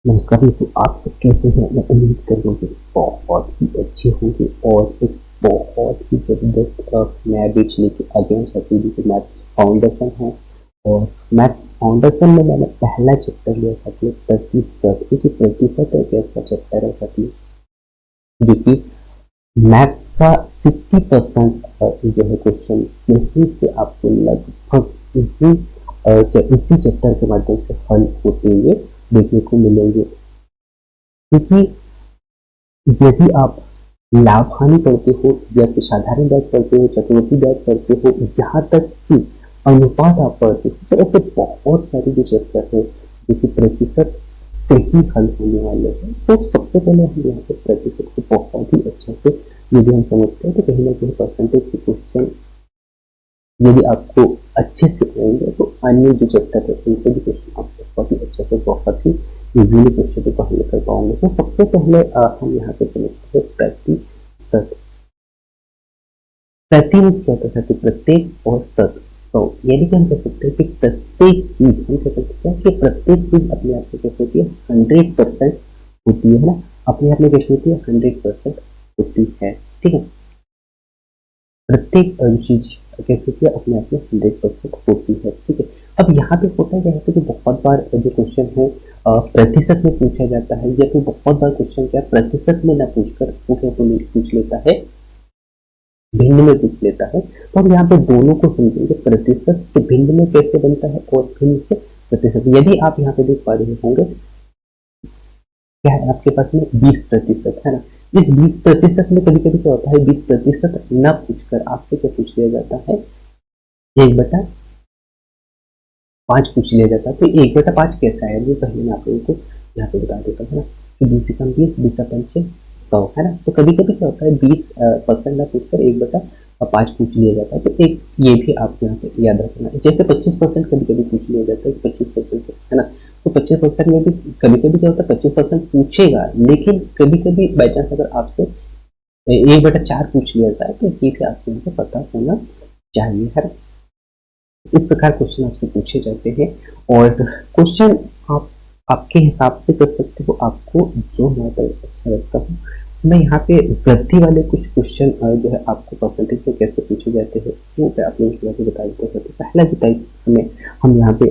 नमस्कार दोस्तों, आप सब कैसे हैं? मैं उम्मीद कर रहा हूँ कि बहुत ही अच्छे होंगे और एक बहुत ही ज़बरदस्त नया बैच लेके अगेन हाजिर हूँ जो मैथ्स फाउंडेशन है। और मैथ्स फाउंडेशन में मैंने पहला चैप्टर लिया था कि प्रतिशत, क्योंकि प्रतिशत एक ऐसा चैप्टर है साथी जो कि मैथ्स का 50% जो है क्वेश्चन यहीं से आपको लगभग इसी चैप्टर के माध्यम से हल होते हुए देखने को मिलेंगे। क्योंकि यदि आप लाभ हानि पढ़ते हो या फिर साधारण ब्याज पढ़ते हो, चक्रवृद्धि ब्याज पढ़ते हो, यहाँ तक कि अनुपात आप पढ़ते हो, तो ऐसे बहुत सारे जो चैप्टर है जो कि प्रतिशत से ही हल होने वाले हैं। तो सबसे पहले हम यहाँ पे प्रतिशत को बहुत ही अच्छे से यदि हम समझते हैं तो कहीं ना कहीं परसेंटेज के क्वेश्चन यदि आपको अच्छे से आएंगे तो अन्य जो चैप्टर है उनसे भी क्वेश्चन आप बहुत ही अच्छे से बहुत ही इजीली क्वेश्चन को हल कर पाओगे। तो सबसे पहले हम यहाँ पे समझते हैं प्रतिशत। प्रति मीन्स क्या होता है कि प्रत्येक और शत 100, यानी कि हम कह सकते हैं कि प्रत्येक चीज हम कह सकते हैं कि प्रत्येक चीज अपने आप में कैसे होती है 100% होती है ना, अपने आप में कैसे होती है 100% होती है। ठीक है, प्रत्येक चीज कैसे होती है अपने आप में 100% होती है। ठीक है, अब यहाँ पे होता क्या है कि बहुत बार जो क्वेश्चन है प्रतिशत में पूछा जाता है या फिर बहुत बार क्वेश्चन क्या प्रतिशत में ना पूछकर वो क्या पूछ लेता है भिन्न में पूछ लेता है। तो हम यहाँ पे दोनों को समझेंगे, प्रतिशत से भिन्न में कैसे बनता है और भिन्न से प्रतिशत। यदि आप यहाँ पे देख पा रहे होंगे क्या है आपके पास में 20% है ना, इस 20% में कभी कभी क्या होता है 20% न पूछकर आपसे क्या पूछ लिया जाता है 1/5 पूछ लिया जाता है। तो 1/5 कैसा है ये पहले मैं आप लोगों को यहाँ पे बता देता हूँ ना कि 20 से कम 20, 20 से 5 100 है ना। तो कभी कभी क्या होता है 20% न पूछकर 1/5 पूछ लिया जाता है। तो एक ये भी आपको यहाँ पे याद रखना है। जैसे 25% कभी कभी पूछ लिया जाता है 25% है ना, तो 25% में भी कभी कभी क्या होता है 25% पूछेगा, लेकिन कभी कभी बाई चांस अगर आपसे 1/4 पूछ लिया जाए तो ये भी आपको यहाँ पे पता होना चाहिए है। इस प्रकार क्वेश्चन आपसे पूछे जाते हैं और क्वेश्चन आप आपके हिसाब से कर सकते हो, आपको जो हमारा अच्छा लगता है। मैं यहाँ पे वृद्धि वाले कुछ क्वेश्चन जो है आपको परसेंटेज में कैसे पूछे जाते हैं वो मैं आप लोगों को बता देता हूँ। पहला जो टाइप हम यहाँ पे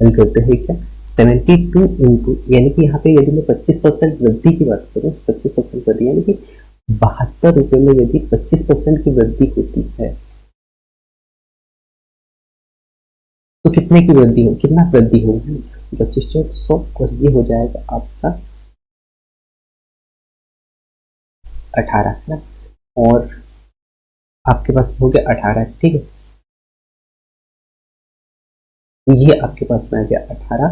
हल करते हैं क्या 72 इंटू, यानी कि यहाँ पे यदि मैं 25% वृद्धि की बात करूँ 25% वृद्धि यानी कि 72 रुपये में यदि 25% की वृद्धि होती है तो कितने की वृद्धि हो, कितना वृद्धि होगी 2500 और ये हो जाएगा आपका 18 है ना, और आपके पास हो गया 18। ठीक है, तो ये आपके पास में आ गया 18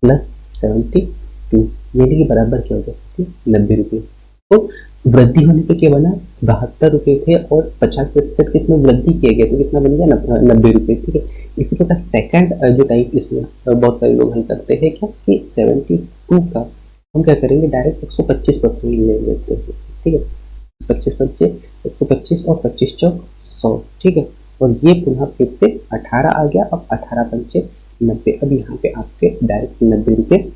प्लस 72 यानी कि बराबर क्या हो गया 90 रुपये। तो वृद्धि होने पे क्या बना 72 रुपये थे और 50% कितना वृद्धि किया गया तो कितना बन गया 90 रुपये। ठीक है, इसी प्रकार सेकंड जो टाइप इसमें बहुत सारे लोग हल करते हैं क्या कि 72 का हम क्या करेंगे डायरेक्ट 125% ले लेते हैं। ठीक है, 125 और 25 चौक 100। ठीक है, और ये पुनः फिर से 18 आ गया, अब 18 पंचे 90, अब यहाँ पे आपके डायरेक्ट 90 रुपये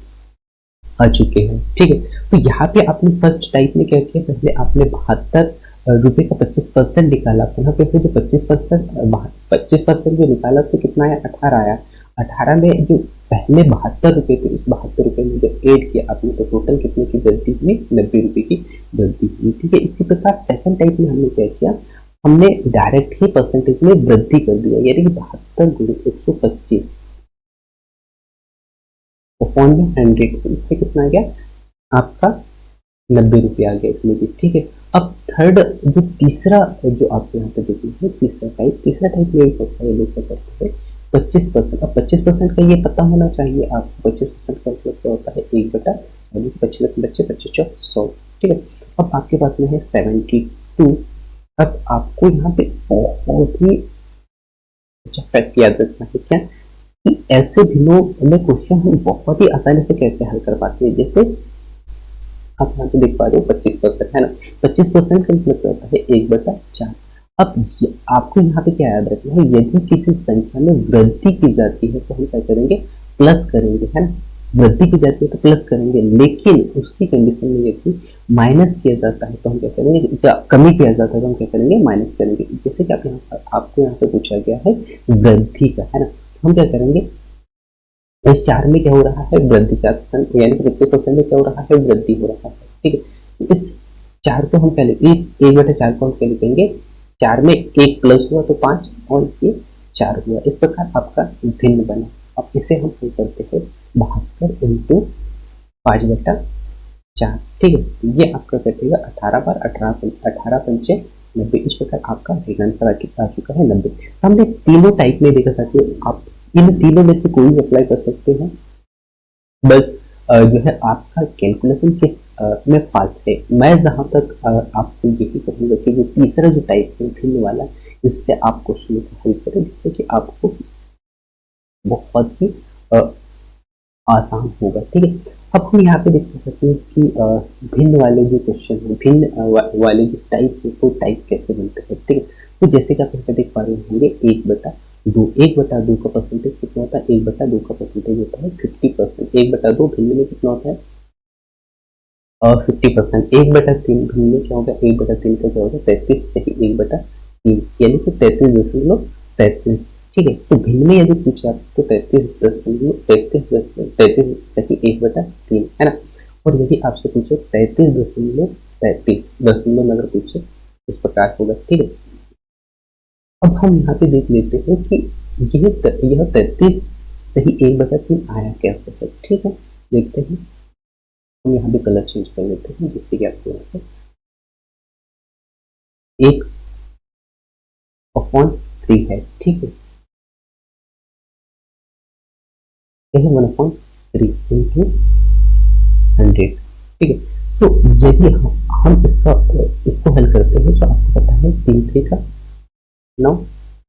आ चुके हैं। ठीक है, तो यहाँ पे आपने फर्स्ट टाइप में क्या किया, पहले आपने 72 रुपये का 25% निकाला, पुनः फिर से जो 25% जो निकाला तो कितना आया 18 आया। 18 में जो पहले 72 रुपये थे इस 72 रुपये में जो ऐड किया आपने तो टोटल कितने की वृद्धि हुई 90 रुपये की वृद्धि हुई। ठीक है, इसी प्रकार सेकंड टाइप में हमने क्या किया, हमने डायरेक्ट ही परसेंटेज में वृद्धि कर दिया, यानी कि 72 गुणे 125 अपॉन में 100, तो इसमें कितना आ गया आपका 90 रुपये आ गया इसमें भी। ठीक है, अब थर्ड जो तीसरा जो आपको यहाँ पे देखेंगे तीसरा टाइप में बहुत सारे लोग क्या करते हैं 25%। अब 25% का ये पता होना चाहिए आपको, 25% का मतलब क्या होता है 1/25 बच्चे 25/100। ठीक है, अब आपके पास में है 72। अब आपको यहाँ पे बहुत ही अच्छा फैक्ट याद रखना है क्या कि ऐसे दिनों में क्वेश्चन हम बहुत ही आसानी से कैसे हल कर पाते हैं। जैसे आप यहाँ पे देख पा रहे हो 25% है ना, 25% का मतलब होता है 1/4। अब आपको यहाँ पे क्या याद रखना है, यदि किसी संख्या में वृद्धि की जाती है तो हम क्या करेंगे प्लस करेंगे है ना। वृद्धि की जाती है तो प्लस करेंगे, लेकिन उसकी कंडीशन में यदि माइनस किया जाता है तो हम क्या करेंगे, या कमी किया जाता है तो हम क्या करेंगे, माइनस करेंगे। जैसे कि आपको यहाँ पे पूछा गया है वृद्धि का, है ना, तो हम क्या करेंगे, इस 4 में क्या हो रहा है, वृद्धि 4%, यानी कि 25% में क्या हो रहा है, वृद्धि हो रहा है। ठीक है, तो इस 4 को हम क्या लिखेंगे, इस 1/4 को हम क्या लिखेंगे, 4 में 1 प्लस हुआ तो 5 और ये 4 हुआ। इस प्रकार आपका भिन्न बना। अब इसे हम हल करते हैं 72 इंटू 5/4। ठीक है, तो ये आपका कटेगा 18 बार 18 पंचे 90। इस प्रकार आपका राइट आंसर आ चुका है 90। हमने तीनों टाइप में देखा साथियों, आप इन तीनों में से कोई भी अप्लाई कर सकते हैं। बस जो है आपका कैलकुलेशन किस में फास्ट है। मैं जहां तक आपको यही कहूंगा कि जो तीसरा जो टाइप है भिन्न वाला, इससे आप क्वेश्चन को हल करें, जिससे कि आपको बहुत ही आसान होगा। ठीक है, अब हम यहाँ पे देख सकते हैं कि भिन्न वाले जो क्वेश्चन है, भिन्न वाले जो टाइप है, वो टाइप कैसे बनते हैं। ठीक है, तो जैसे कि आप यहाँ पे देख पा रहे होंगे 1/2, 1/2 का परसेंटेज कितना होता है, 1/2 का परसेंटेज होता है 50%। 1/2 भिन्न में कितना होता है, 50%। 1/3 भिन्न में क्या होगा, 1/3 का क्या होगा, 33 से ही 1/3, यानी कि 33.33। ठीक है, तो भिन्न में यदि पूछे आपको 33 सही 1/3, है ना, और यदि आपसे पूछे 33.33 दशमलव में अगर पूछे, इस प्रकार होगा। ठीक है, अब हम यहाँ पे देख लेते हैं कि यह 33 सही 1/3 आया कैसे है। ठीक है, देखते हैं, हम यहाँ पे कलर चेंज कर लेते हैं, जिससे कि आपको यहाँ पे 1/3 है। ठीक है, यह 1/3 इंटू 100। ठीक है, तो यदि हम इसको हल करते हैं तो आपको पता है 3 3 का 9,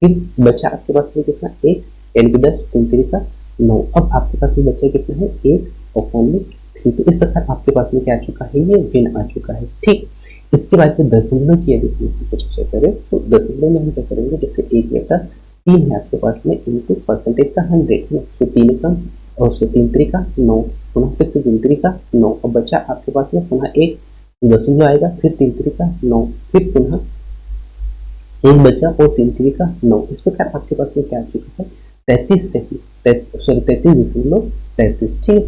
फिर बचा आपके पास में कितना, 1, यानी कि 10, 3 3 का 9। अब आपके पास में बचा कितना है, 1/3। तो इस प्रकार आपके पास में क्या आ चुका है, ये भिन्न आ चुका है। ठीक, इसके बाद से दशमलव की यदि चर्चा करें तो दशमलव में हम क्या करेंगे, जैसे 1/3 है आपके पास में, इंटू परसेंटेज का 100 है, तो 3 का और 3 3 का 9, पुनः फिर से 3 3 का 9, और बचा आपके पास में पुनः एक दशमलव आएगा, फिर 3 3 का 9, फिर पुनः एक बचा और 3 3 का 9। इस प्रकार आपके पास में क्या आ चुका है, 33 सही 33.33। ठीक,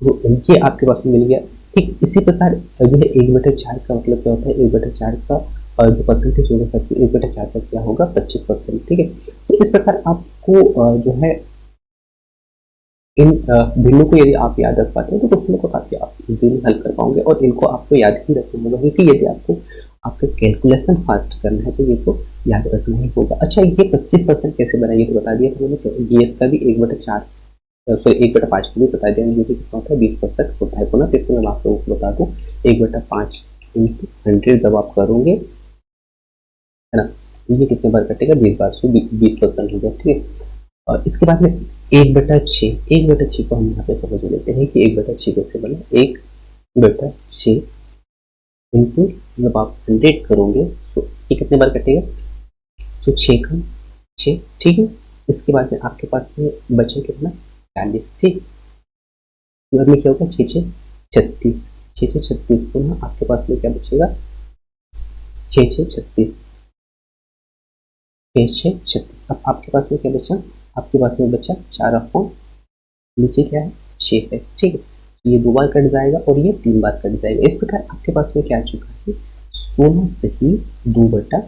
तो ये आपके पास में मिल गया। ठीक, इसी प्रकार जो है 1/4 का मतलब क्या होता है, 1/4 का जो परसेंटेज होगा, 1/4 का क्या होगा, 25%। ठीक है, तो इस प्रकार आपको जो है इन भिन्नों को यदि आप याद रख पाते हैं तो क्वेश्चन को काफी आप इजीली हल कर पाओगे, और इनको आपको याद ही रखना होगा, क्योंकि यदि आपको आपका कैलकुलेशन फास्ट करना है तो ये तो याद रखना ही होगा। अच्छा, ये 25% कैसे बना, ये तो बता दिया था मैंने, तो ये इसका भी 1/4 सॉरी 1/5 को भी बता दिया, जो कि कितना होता है, 20% होता है। पुनः फिर से मैं आप लोगों को बता दूं, 1/5 इंटू 100 जब आप करोगे, है ना, ये कितने बार कटेगा, 20 बार, सो 20% हो गया। ठीक है, और इसके बाद में 1/6 को हम यहाँ पे समझ लेते हैं कि 1/6 कैसे बना। 1/6 इंटू जब आप 100 करोगे तो ये कितने बार कटेगा, तो 6 का 6। ठीक है, इसके बाद में आपके पास में बचे कितना, 40। ठीक, बाद में क्या होगा, 6 6 36, 6 6 36, पुनः आपके पास में क्या बचेगा, 6 6 36, 6 6 36। अब आपके पास में क्या बचा, आपके पास में बचा 4/, नीचे क्या है, 6 है। ठीक है, ये 2 बार कट जाएगा और ये 3 बार कट जाएगा। इस प्रकार आपके पास में क्या आ चुका है, 16 सही 2/3,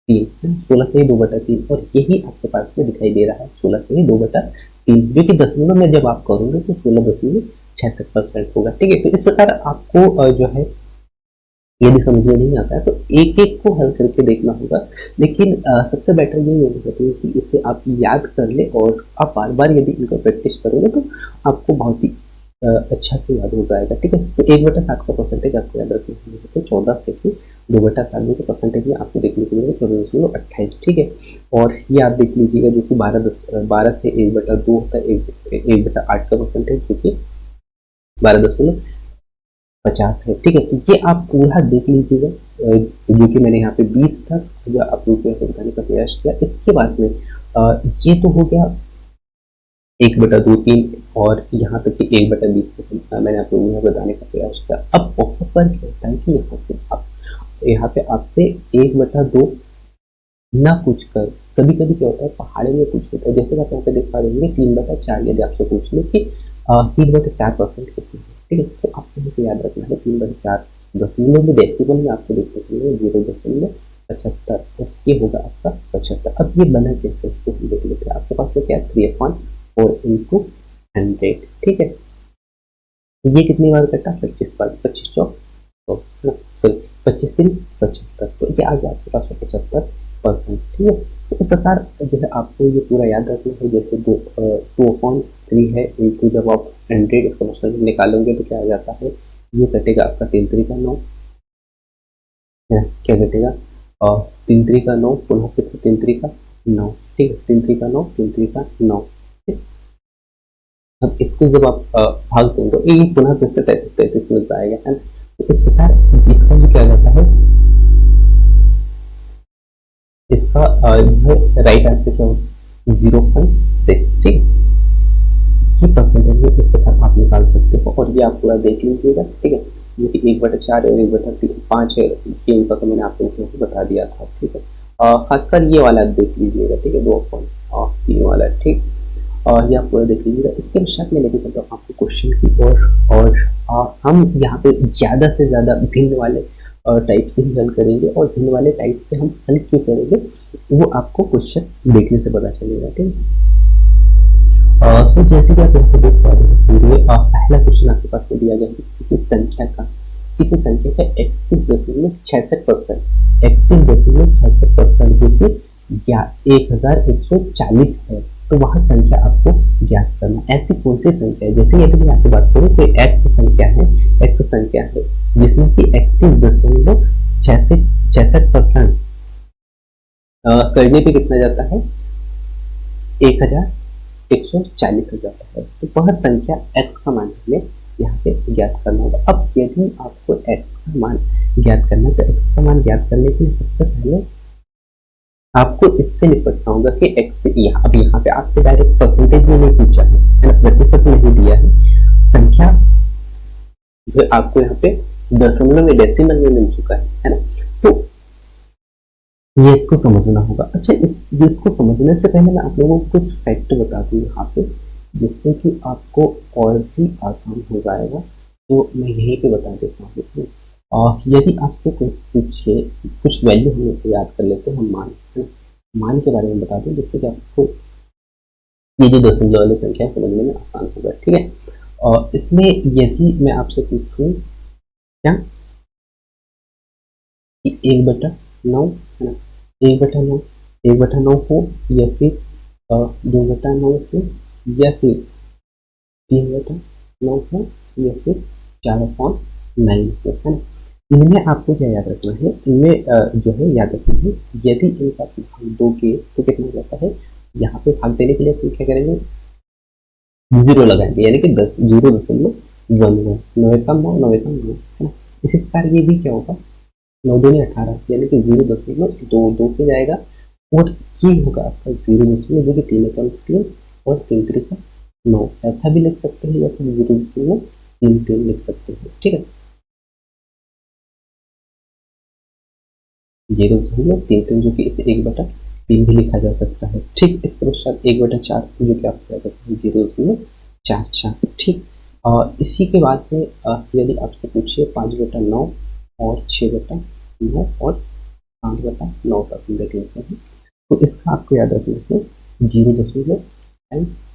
16 सही 2/3, और यही आपके पास में दिखाई दे रहा है, 16 सही 2/3, जो कि दशमलव में जब आप करोगे तो 16.66% होगा। ठीक है, तो इस प्रकार आपको जो है यदि समझ में नहीं आता है तो एक एक को हल करके देखना होगा, लेकिन सबसे बेटर यही होना चाहिए कि इसे आप याद कर ले, और आप बार बार यदि इनका प्रैक्टिस करोगे तो आपको बहुत ही अच्छा से याद हो जाएगा। ठीक है, तो 1/7 का परसेंटेज आपको याद रखना है, तो 14 से ही 2/7 के परसेंटेज में आपको देखने को मिलेगा 14.28। ठीक है, और ये आप देख लीजिएगा, जो कि 12 से 1/2 होता है, 1/8 का परसेंटेज, जो कि 12.50 है। ठीक है, तो ये आप पूरा देख लीजिएगा, जो कि मैंने यहाँ पे 20 तक जो आप लोगों को बताने का प्रयास किया। इसके बाद में ये तो हो गया 1/2 3 और यहाँ तक कि 1/20 मैंने आप लोगों को बताने का प्रयास किया। अब वहाँ पर क्या होता है कि यहाँ पे आपसे 1/2 ना पूछ कर कभी कभी क्या होता है पहाड़े में पूछ लेता है, जैसे आप यहाँ पे देख पा रहे होंगे 3/4 यदि आपसे पूछ ले कि 3/4% कितनी है, ठीक है। तो आपको यहाँ पे याद रखना है 3/4 दशमलव में डेसिमल में आपको देखने को मिलेगा 0.75, तो ये होगा आपका 75। अब ये बना कैसे इसको हम देख लेते हैं। आपके पास तो क्या है 3/4 into 100, ठीक है। ये कितनी बार कटा 25 बार, 25 चौक तो 25 3 75, तो ये आ गया आपके पास 75%, ठीक है। तो इस प्रकार जो है आपको ये पूरा याद रखना है। जैसे 2/3 है इनटू जब आप 100 इसका मतलब निकालोगे तो क्या आ जाता है, ये कटेगा आपका 3×3 का 9, क्या घटेगा 3×3 का 9, पुनः फिर 3×3 का 9, ठीक है। 3×3 का 9, 3×3 का 9, ठीक। अब इसको जब आप भाग देंगे तो ये पुनः फिर से 33 में जाएगा, है ना। तो इस प्रकार इसका जो क्या जाता है, इसका जो है राइट आंसर क्या होगा 0.6, ठीक है। ये परसेंटेज में इस प्रकार आप निकाल सकते हो और ये आप पूरा देख लीजिएगा, ठीक है। ये कि 1/4 और 1/5 है, ये इनका तो मैंने आपको बता दिया था, ठीक है। खासकर ये वाला देख लीजिएगा, ठीक है, 2/3 वाला, ठीक। ये आप पूरा देख लीजिएगा। इसके पश्चात मैं लेके चलता हूँ आपको क्वेश्चन की और हम यहाँ पे ज़्यादा से ज़्यादा भिन्न वाले टाइप से ही हल करेंगे, और भिन्न वाले टाइप से हम हल क्यों करेंगे वो आपको क्वेश्चन देखने से पता चलेगा, ठीक है। तो जैसे कि आप यहाँ पे देख पा रहे हैं, पहला क्वेश्चन आपके पास में दिया गया है किसी संख्या का 31.66%, 31.66% जो कि 1140 है, तो वह संख्या आपको ज्ञात करना। ऐसी कौन सी संख्या है, जैसे यदि मैं आपसे बात करूँ कोई एक्स संख्या है जिसमें कि 31.66% करने पे कितना जाता है 1140 हो जाता है, तो वह संख्या x का मान हमें यहाँ पे ज्ञात करना होगा। अब यदि आपको x का मान ज्ञात करना है तो x का मान ज्ञात करने के लिए सबसे पहले आपको इससे निपटना होगा कि x अब यहाँ पे आपसे डायरेक्ट परसेंटेज में नहीं पूछा है ना, प्रतिशत नहीं दिया है, संख्या जो आपको यहाँ पे दशमलव में डेसिमल में मिल चुका है ना। तो ये इसको समझना होगा। अच्छा, इसको समझने से पहले मैं आप लोगों को कुछ फैक्ट बता दूं यहाँ पे, जिससे कि आपको और भी आसान हो जाएगा। तो मैं यहीं पे बता देता हूँ। यदि आपसे कुछ पूछे, कुछ वैल्यू हम लोग याद कर लेते हैं, हम मान के बारे में बता दें, जिससे कि आपको ये जो दशमलव वाली संख्या समझने में आसान होगा, ठीक है। और इसमें यदि मैं आपसे पूछूं क्या 1/9 है ना, 1/9 हो या फिर 2/9 हो या फिर 3/9 हो या फिर 4/9 हो, है ना। इनमें आपको क्या याद रखना है, इनमें जो है याद रखना है, यदि इनका भाग दोगे तो कितना जाता है, यहाँ पे भाग देने के लिए आप क्या करेंगे 0 लगाएंगे, यानी कि 0.11, 9 कम 9, 9 कम 9, है ना। इसी प्रकार ये भी क्या होगा 9 दूनी 18, यानी कि 0.22 पे जाएगा, और ये होगा आपका 0 जो कि 3 और 3 का 9, ऐसा भी लिख सकते हैं या फिर 0.33 लिख सकते हैं, ठीक है। 0.33 जो कि इसे 1/3 भी लिखा जा सकता है, ठीक। इसके पश्चात 1/4 जो कि आपको याद रखना है 0.44, ठीक। इसी के बाद में यदि आपसे पूछिए 5/9 और 6/9 और 5/9 तक हम देख लेते हैं, तो इसका आपको याद रखना है 0.5,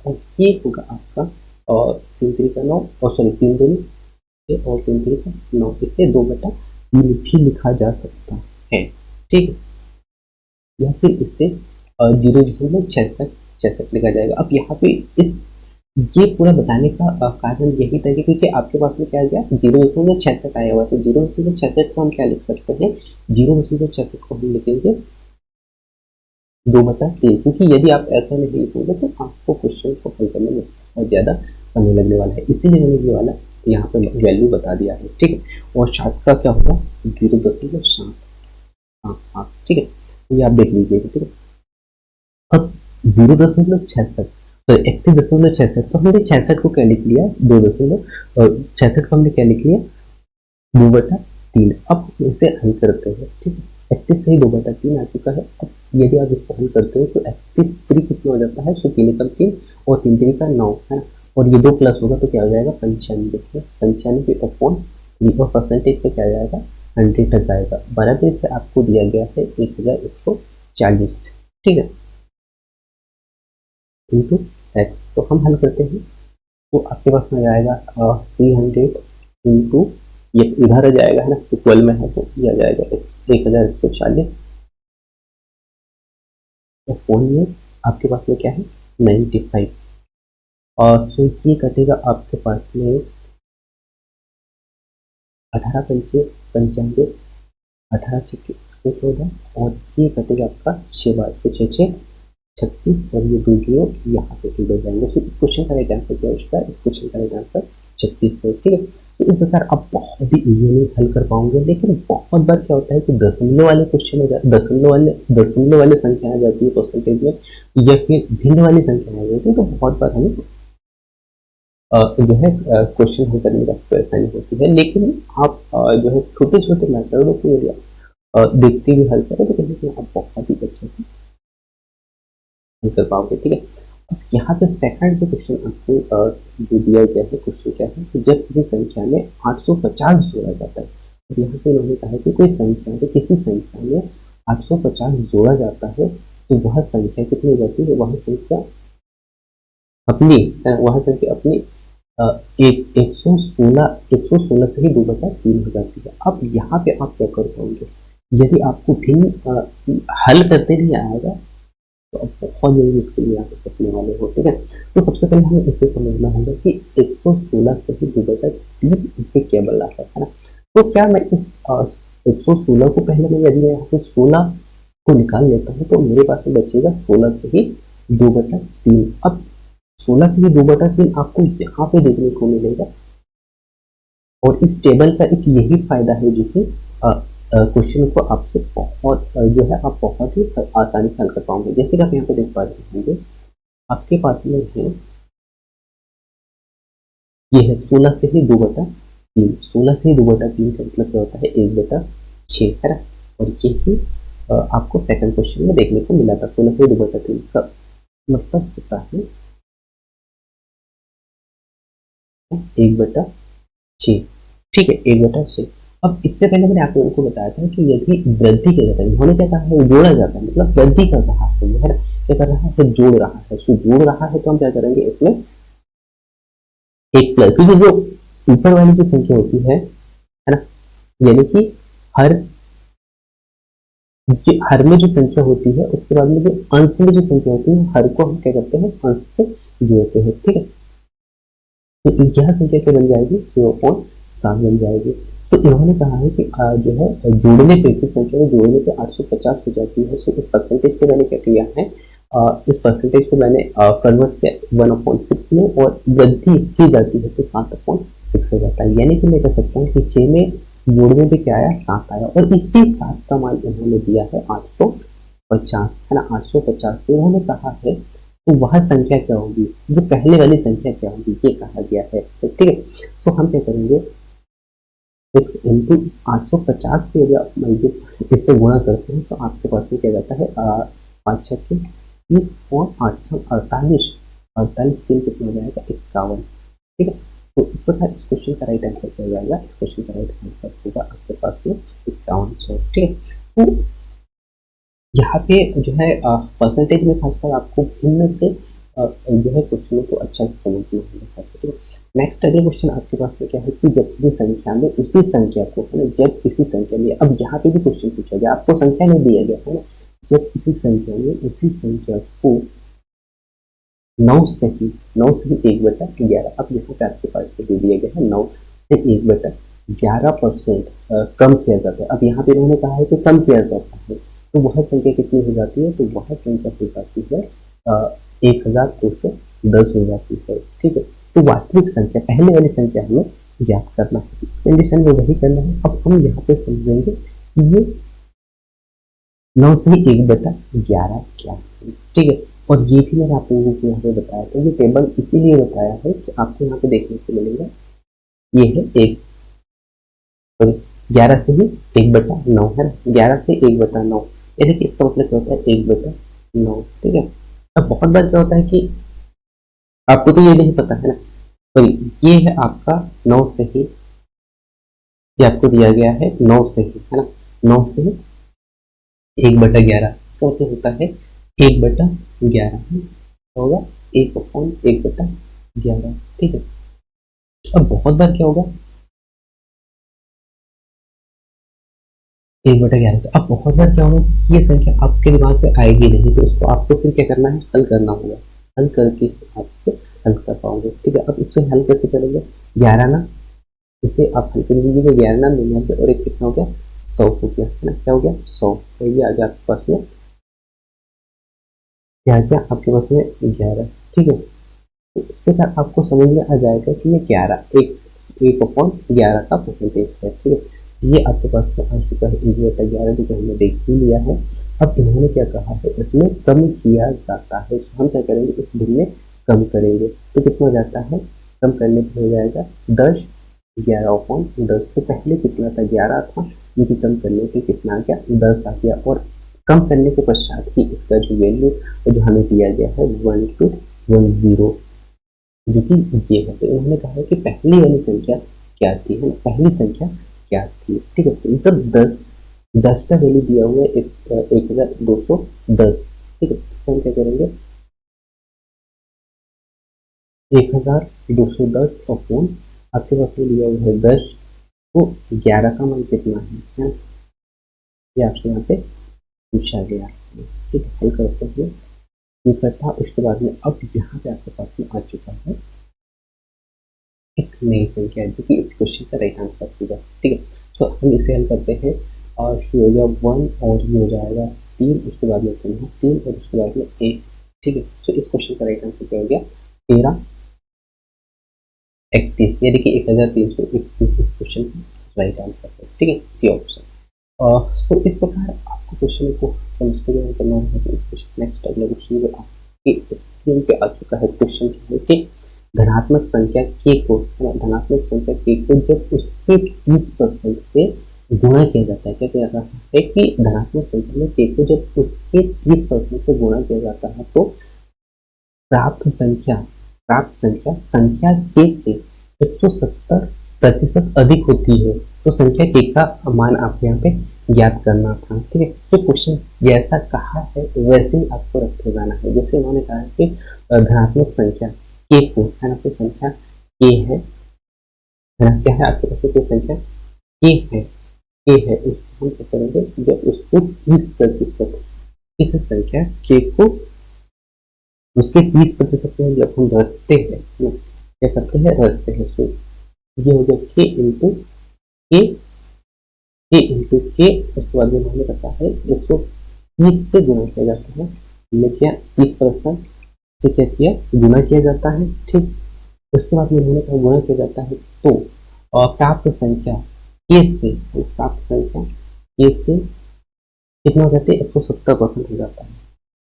और ये होगा आपका 3×3 का 9, और सॉरी 3 दूनी और 3×3 का 9, इसे 2/3 भी लिखा जा सकता है, ठीक है, या फिर इसे 0.66 लिखा जाएगा। अब यहाँ पे ये पूरा बताने का कारण यही था कि क्योंकि आपके पास में क्या आ गया 0.66 आया हुआ, तो 0.66 को हम क्या लिख सकते हैं, 0.66 को हम लिखेंगे 2/3, क्योंकि यदि आप ऐसा नहीं लिखोगे तो आपको क्वेश्चन को हल करने में बहुत ज़्यादा समय लगने वाला है, इसीलिए मैंने ये वाला यहाँ पे वैल्यू बता दिया है, ठीक है। और 7 का क्या होगा 0.7, ठीक है, तो ये आप देख लीजिएगा, ठीक है। अब 0.66 तो 31.66, तो हमने 66 को क्या लिख लिया, 66 को हमने क्या लिख लिया, 2/3। अब हम इसे हल करते हैं, ठीक है। 31 से ही 2/3 आ चुका है। अब यदि आप इसको हल करते हो तो 31 कितना हो जाता है, 3 एकम 3 और 3 3 का 9 है ना, और ये 2 प्लस होगा तो क्या हो जाएगा 95, 95 अपॉन 3 और परसेंटेज पे क्या आ जाएगा 100 आ जाएगा। बराबर से आपको दिया गया है 1140, ठीक है, इंटू एक्स। तो हम हल करते हैं तो आपके पास में जाएगा 300 इंटू, ये इधर आ जाएगा है ना, तो 12 में है तो ये आ जाएगा 1140, तो फोन में आपके पास में क्या है 95, और सो ये कटेगा आपके पास में 18 पंचे 95, 18 छक्के 14, और ये कटेगा आपका 6 बार, तो 6 6 36, और ये 2 जीरो यहाँ पे जुड़ जाएंगे। तो इस क्वेश्चन का राइट आंसर क्या होगा, इस क्वेश्चन का राइट आंसर 36 है, ठीक है। तो इस प्रकार आप बहुत ही इजीली हल कर पाओगे, लेकिन बहुत बार क्या होता है कि दशमलव वाले क्वेश्चन दशमलव वाले संख्या आ जाती है परसेंटेज में, या फिर भिन्न वाली संख्या आ जाती है, तो बहुत बार हमें जो है क्वेश्चन हल करने में परेशानी होती है। लेकिन आप जो है छोटे छोटे मेथडों को यदि आप देखते हुए हल करें तो कहीं आप बहुत ही अच्छे से हल कर पाओगे, ठीक है। अब यहाँ पे सेकंड जो क्वेश्चन आपको जो दिया गया है, क्वेश्चन क्या है कि जब किसी संख्या में 850 जोड़ा जाता है, तो यहाँ पे उन्होंने कहा है कि कोई संख्या में किसी संख्या में 850 जोड़ा जाता है, तो वह संख्या कितनी हो जाती है, वह संख्या अपनी 116 से ही 2/3 हो जाती है। अब यहाँ पे आप क्या कर पाओगे, यदि आपको भिन्न हल करते नहीं आएगा तो अब बहुत जल्दी इसके लिए आप सकने वाले हो, ठीक है। तो सबसे पहले हमें इसे समझना होगा कि 116 से ही 2/3 इसे क्या बन रहा है ना। तो क्या मैं इस 116 को पहले मैं यदि मैं यहाँ पे 16 को निकाल लेता हूँ तो मेरे पास में बचेगा 16 से ही 2/3। अब 16 से ही 2/3 आपको यहाँ पे देखने को मिलेगा, और इस टेबल का एक यही फायदा है जो कि क्वेश्चन को आपसे बहुत जो है आप बहुत ही आसानी से हल कर पाओगे। जैसे कि आप यहाँ पे देख पा रहे होंगे, आपके पास में है ये है 16 से ही 2/3, 16 से ही 2/3 का मतलब क्या होता है 1/6 है ना, और ये ही आपको सेकंड क्वेश्चन में देखने को मिला था। 16 से 2/3 का मतलब होता है 1/6, ठीक है, 1/6। अब इससे पहले मैंने आप लोगों को बताया था कि यदि वृद्धि क्या जाता है, उन्होंने क्या कहा है जोड़ा जाता है, मतलब वृद्धि कर रहा है है ना, क्या कर रहा है जोड़ रहा है, तो जोड़ रहा है तो हम क्या करेंगे इसमें एक प्लस, क्योंकि जो ऊपर वाली जो संख्या होती है ना, यानी कि हर में जो संख्या होती है उसके बाद में जो अंश में जो संख्या होती है हर को हम क्या करते हैं अंश से जोड़ते हैं, ठीक है। तो यह संख्या क्या बन जाएगी 0.7 बन जाएगी। तो इन्होंने कहा है कि जो है जोड़ने पे इस संख्या में जोड़ने पे 850 हो जाती है। तो इस परसेंटेज को मैंने क्या किया है, इस परसेंटेज को मैंने कन्वर्ट किया 1/6 में, और वृद्धि की जाती है तो 7/6 हो जाता है। यानी कि मैं कह सकता हूँ कि 6 में जोड़ने पे क्या आया 7 आया, और इसी 7 का मान इन्होंने दिया है 850 है ना, 850। तो इन्होंने कहा है तो वह संख्या क्या होगी, जो पहले वाली संख्या क्या होगी ये कहा गया है, ठीक है। तो हम क्या करेंगे x इंटू 850 के यदि आप इससे गुणा करते हैं तो आपके पास में क्या जाता है 5 6 30 और 8 6 48, 48 3 कितना हो जाएगा 51, ठीक है। तो इस प्रकार इस क्वेश्चन का राइट आंसर क्या हो जाएगा, इस क्वेश्चन का राइट आंसर होगा आपके पास में 51, ठीक है। तो यहाँ पे जो है परसेंटेज में खासकर आपको भिन्न से जो है क्वेश्चनों को अच्छा समझना होगा, ठीक है। नेक्स्ट अगला क्वेश्चन आपके पास में क्या है कि जब किसी संख्या में उसी संख्या को है ना, जब किसी संख्या में, अब यहाँ पे भी क्वेश्चन पूछा गया, आपको संख्या नहीं दिया गया है ना, जब किसी संख्या में उसी संख्या को 9 से ही 1/11, अब यहाँ पे आपके पास दे दिया गया है 9 से 1/11% कम किया जाता है। अब यहाँ पे उन्होंने कहा है कि कम किया जाता है, तो वह संख्या कितनी हो जाती है, तो वह संख्या हो जाती है 1210 हो जाती है, ठीक है। तो वास्तविक संख्या पहले वाली संख्या हमें ज्ञात करना है, इस कंडीशन में वही करना है। अब हम यहाँ पे समझेंगे कि ये 9 से 1/11 क्या है, ठीक है। और ये भी मैंने आपको यहाँ पे बताया था, ये टेबल इसीलिए बताया है कि आपको यहाँ पे देखने को मिलेगा, ये है एक, सॉरी 11 से ही 1/9 है ना, 11 से 1/9, ये देखिए इसका मतलब क्या होता है 1/9, ठीक है। अब बहुत बार क्या होता है कि आपको तो ये नहीं पता है ना, तो ये है आपका 9 से ही, ये आपको दिया गया है 9 से ही, है ना, 9 से ही 1/11, इसका मतलब होता है 1/11 होगा, 1/1/11, ठीक है। अब बहुत बार क्या होगा 1/11, तो अब बहुत बार क्या होगा कि ये संख्या आपके दिमाग में आएगी नहीं, तो इसको आपको फिर क्या करना है, हल करना होगा, हल करके आपसे हल कर पाओगे, ठीक है। अब इससे हल कैसे करेंगे, 11 ना, इसे आप हल कर लीजिएगा, 11 ना 99 और एक कितना हो गया 100 हो गया, है ना, क्या हो गया 100, तो ये आ गया आपके पास में, क्या आ गया आपके पास में 11, ठीक है। तो इसके साथ आपको समझ में आ जाएगा कि ये 11 1/11 का परसेंटेज है, ठीक है। ये आपके पास में आ चुका है 1/11, जो कि हमने देख ही लिया है। अब इन्होंने क्या कहा है, इसमें कम किया जाता है, तो हम क्या करेंगे, इस दिन में कम करेंगे, तो कितना हो जाता है, कम करने पर हो जाएगा 10, 11/10, तो पहले कितना था 11 था, ये कम करने पे कितना आ गया 10 आ गया, और कम करने के पश्चात ही इसका जो वैल्यू जो हमें दिया गया है 1210, जो कि ये है। तो इन्होंने कहा है कि पहली वाली संख्या क्या थी, है ना, पहली संख्या क्या थी, ठीक है। तो जब 10 का वैल्यू दिया हुआ है 1210, ठीक है, तो हम क्या करेंगे 1210 अपॉन, आपके पास में दिया हुआ है 10, तो 11 का मान कितना है ना, ये आपसे यहाँ पे पूछा गया है, ठीक है। हल करते हुए ये था, उसके बाद में अब यहाँ पे आपके पास में आ चुका है एक नई संख्या है, जो कि इस क्वेश्चन का राइट आंसर होगा, ठीक है। तो हम इसे हल करते हैं, और ये हो गया 1 और ये हो जाएगा 3, उसके बाद में 3 और उसके बाद में 1, ठीक है। तो इस क्वेश्चन का राइट आंसर क्या हो गया 13 31, ये देखिए 1331 इस क्वेश्चन का राइट आंसर है, ठीक है, सी ऑप्शन। तो इस प्रकार आपको क्वेश्चन को समझते हुए करना होगा। तो इस क्वेश्चन नेक्स्ट अगला क्वेश्चन जो आपके स्क्रीन पे आ चुका है, क्वेश्चन क्या है कि धनात्मक संख्या के को, धनात्मक संख्या के को जब उसके 30% से गुणा किया जाता है, क्या किया जाता है कि धनात्मक संख्या में के को जब उसके 30% से गुणा किया जाता है, तो प्राप्त संख्या के से 170% अधिक होती है, तो संख्या के का मान आपको यहाँ पे ज्ञात करना था, ठीक है। तो क्वेश्चन जैसा कहा है वैसे ही आपको रखे जाना है, जैसे उन्होंने कहा है कि धनात्मक संख्या के को, है ना, तो संख्या के है ना, क्या है आपके पास कोई संख्या के है, उसको हम क्या करेंगे, जब उसको 30% इस संख्या के को उसके 30% में जब हम रखते हैं, क्या करते हैं, रखते हैं, तो ये हो गया के इंटू के, उसके बाद में हमने रखा है 130 से गुणा किया जाता है, हमने क्या 30% से क्या किया, गुणा किया जाता है, ठीक। उसके बाद में उन्होंने कहा गुणा किया जाता है, तो प्राप्त संख्या के से, प्राप्त संख्या के से कितना हो जाता है 170% हो जाता है।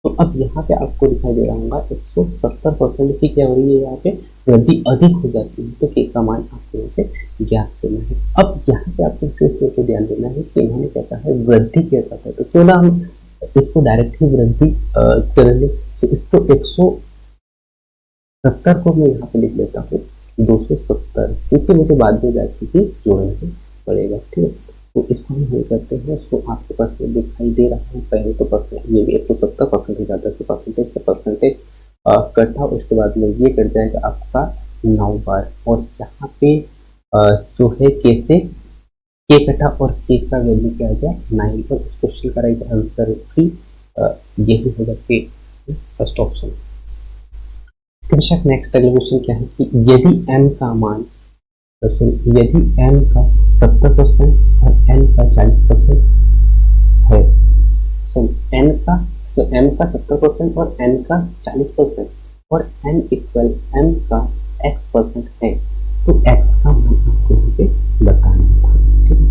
तो अब यहाँ पे आपको दिखाई दे रहा होगा 170% की क्या हो रही है, यहाँ पे वृद्धि अधिक हो जाती है, तो के का मान आपको यहाँ पे ज्ञात करना है। अब यहाँ पे आपको सिर्फ को ध्यान देना है कि इन्होंने क्या कहा है, वृद्धि किया जाता है, तो क्यों ना हम इसको डायरेक्टली वृद्धि कर ले, तो इसको 170 को मैं यहाँ पे लिख लेता हूँ 270, क्योंकि मुझे बाद में जाके भी जोड़ना पड़ेगा, ठीक है। तो इसको हम हल करते हैं, सो आपके पास ये दिखाई दे रहा है, पहले तो परसेंट ये भी 170% हो जाता है, तो परसेंटेज से परसेंटेज कट था, उसके बाद में ये कट जाएगा आपका 9 बार, और यहाँ पे जो है के से के कटा और के का वैल्यू क्या आ गया 9, और इस क्वेश्चन का राइट आंसर 3, यही होगा के, फर्स्ट ऑप्शन। बेशक नेक्स्ट अगला क्वेश्चन क्या है कि यदि m का मान, यदि m का 70% और n का 40% है, तो n का, तो m का 70% और n का 40% और n इक्वल m का x% है, तो x का मान आपको यहाँ पे बताना था, ठीक है।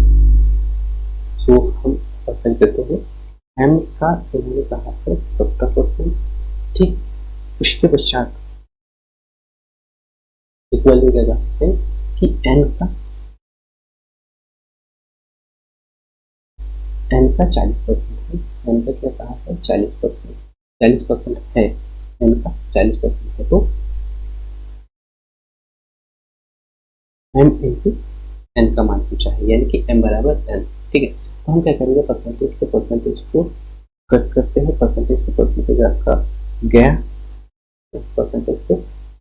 सो हम क्वेश्चन करते हैं, m का उन्होंने कहा है 70%, ठीक, उसके पश्चात इक्वल में क्या जा सकते हैं कि एन का 40% है, एन का क्या कहा है 40%, 40% है, एन का 40% है, तो एम इंटू एन का मान पूछा है, यानी कि एम बराबर एन। ठीक है, तो हम क्या करेंगे, परसेंटेज से परसेंटेज को कट करते हैं, परसेंटेज से परसेंटेज आपका गया, परसेंटेज से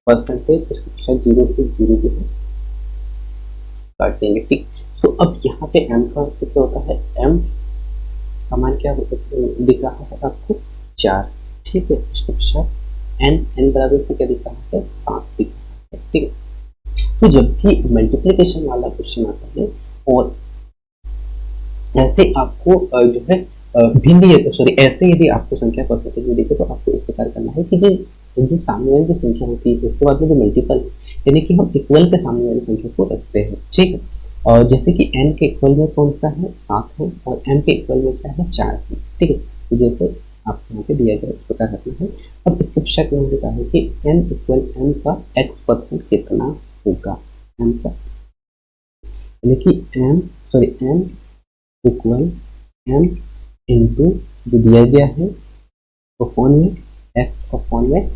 परसेंटेज उसके पीछे 0 से 0 जो है काट देंगे। ठीक, सो अब यहाँ पे एम का क्या होता है, एम का मान क्या दिख रहा है आपको 4। ठीक है, इसके पश्चात एन, एन बराबर से क्या दिख रहा है 7 दिख रहा है। ठीक है, तो जब भी मल्टीप्लिकेशन वाला क्वेश्चन आता है और ऐसे आपको जो है भिन्न, सॉरी ऐसे यदि आपको संख्या परसेंटेज में देखे तो आपको इस प्रकार करना है कि जो सामने वाली जो संख्या होती है उसके बाद में जो मल्टीपल, यानी कि हम इक्वल के सामने वाली संख्या को रखते हैं। ठीक है, और जैसे कि n के इक्वल में कौन सा है 7 है, और m के इक्वल में क्या है 4 है। ठीक है, तो जैसे आपको यहाँ पे दिया गया इस प्रकार रखना है। अब इसके पश्चात में होता है कि n इक्वल m का x% कितना होगा, m का, यानी कि m इक्वल m इंटू जो दिया गया है अपॉन में x अपॉन में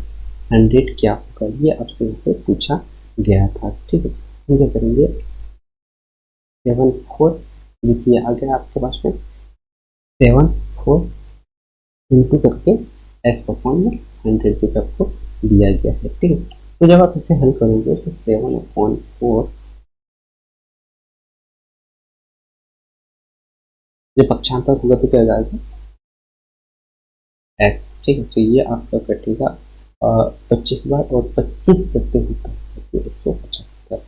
100 क्या होगा, ये आपसे यहाँ पे पूछा गया था। ठीक है, हम क्या करेंगे 7 4 लिखिए, आ गया आपके पास में 7 4 इंटू करके x अपॉन में 100 जो आपको दिया गया है। ठीक है, तो जब आप इसे हल करोगे तो 7 अपॉन 4 जब पक्षांतर होगा तो क्या आ जाएगा x। ठीक है, तो ये आपका कटेगा 25 बार, और 25 सत्ते होता है तो 175,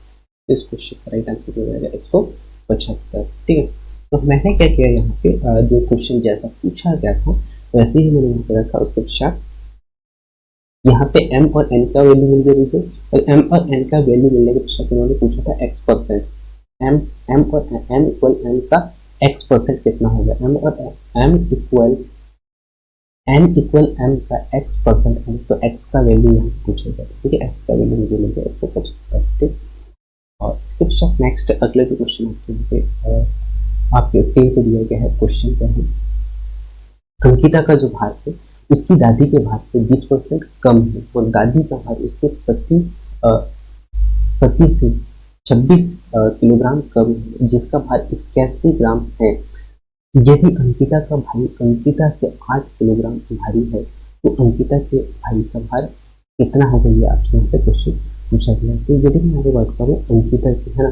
इस क्वेश्चन का राइट आंसर हो जाएगा 175। ठीक है, तो मैंने क्या किया यहाँ पे जो क्वेश्चन जैसा पूछा गया था वैसे ही मैंने यहाँ पे रखा, उसके पश्चात यहाँ पे m और n का वैल्यू मिल गया मुझे, और m और n का वैल्यू मिलने के पश्चात उन्होंने पूछा था x%, m और m इक्वल n का x% कितना होगा, m और m equal n equal m का x% है, तो x का वैल्यू यहाँ पूछा गया। ठीक है, x का वैल्यू मुझे मिल गया 175। ठीक, और इसके पश्चात नेक्स्ट अगले जो क्वेश्चन आपके स्क्रीन पे दिया गया है, क्वेश्चन क्या है, अंकिता का जो भार है उसकी दादी के भार से 20% कम है, और दादी का भार उसके पति से 26 किलोग्राम कम है, जिसका भार 81 ग्राम है। यदि अंकिता का भाई अंकिता से 8 किलोग्राम भारी है तो अंकिता के भाई का भार कितना होगा, ये आपसे यहाँ पे क्वेश्चन पूछा गया। तो यदि मैं आगे बात करूँ अंकिता की, है ना,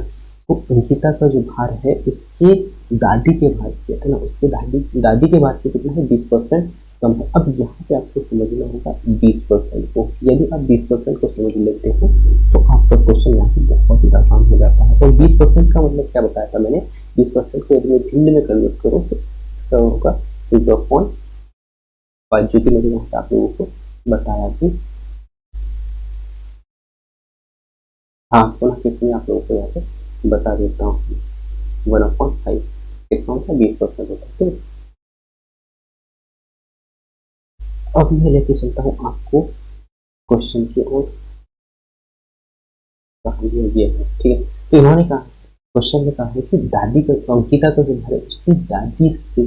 तो अंकिता का जो भार है उसके दादी के भार से, है ना, उसके दादी के भार से कितना है 20% कम है। अब यहाँ पे आपको समझना होगा 20% को, यदि आप 20% को समझ लेते हो तो आपका क्वेश्चन यहाँ पे बहुत ही आसान हो जाता है। और 20% का मतलब क्या बताया था मैंने, 20% को यदि मैं भिन्न में कन्वर्ट करूँ तो क्या होगा 2/5, जो कि मैंने यहाँ पे आप लोगों को बताया कि हाँ पुनः कितने आप लोगों को यहाँ पे बता देता हूँ, 1/5 कितना होता है 20% होता है। ठीक है, अब मैं लेके चलता हूँ आपको क्वेश्चन की ओर, कहानी ये है। ठीक है, तो इन्होंने कहा क्वेश्चन में कहा है कि दादी का अंकिता का जो भार है उसकी दादी से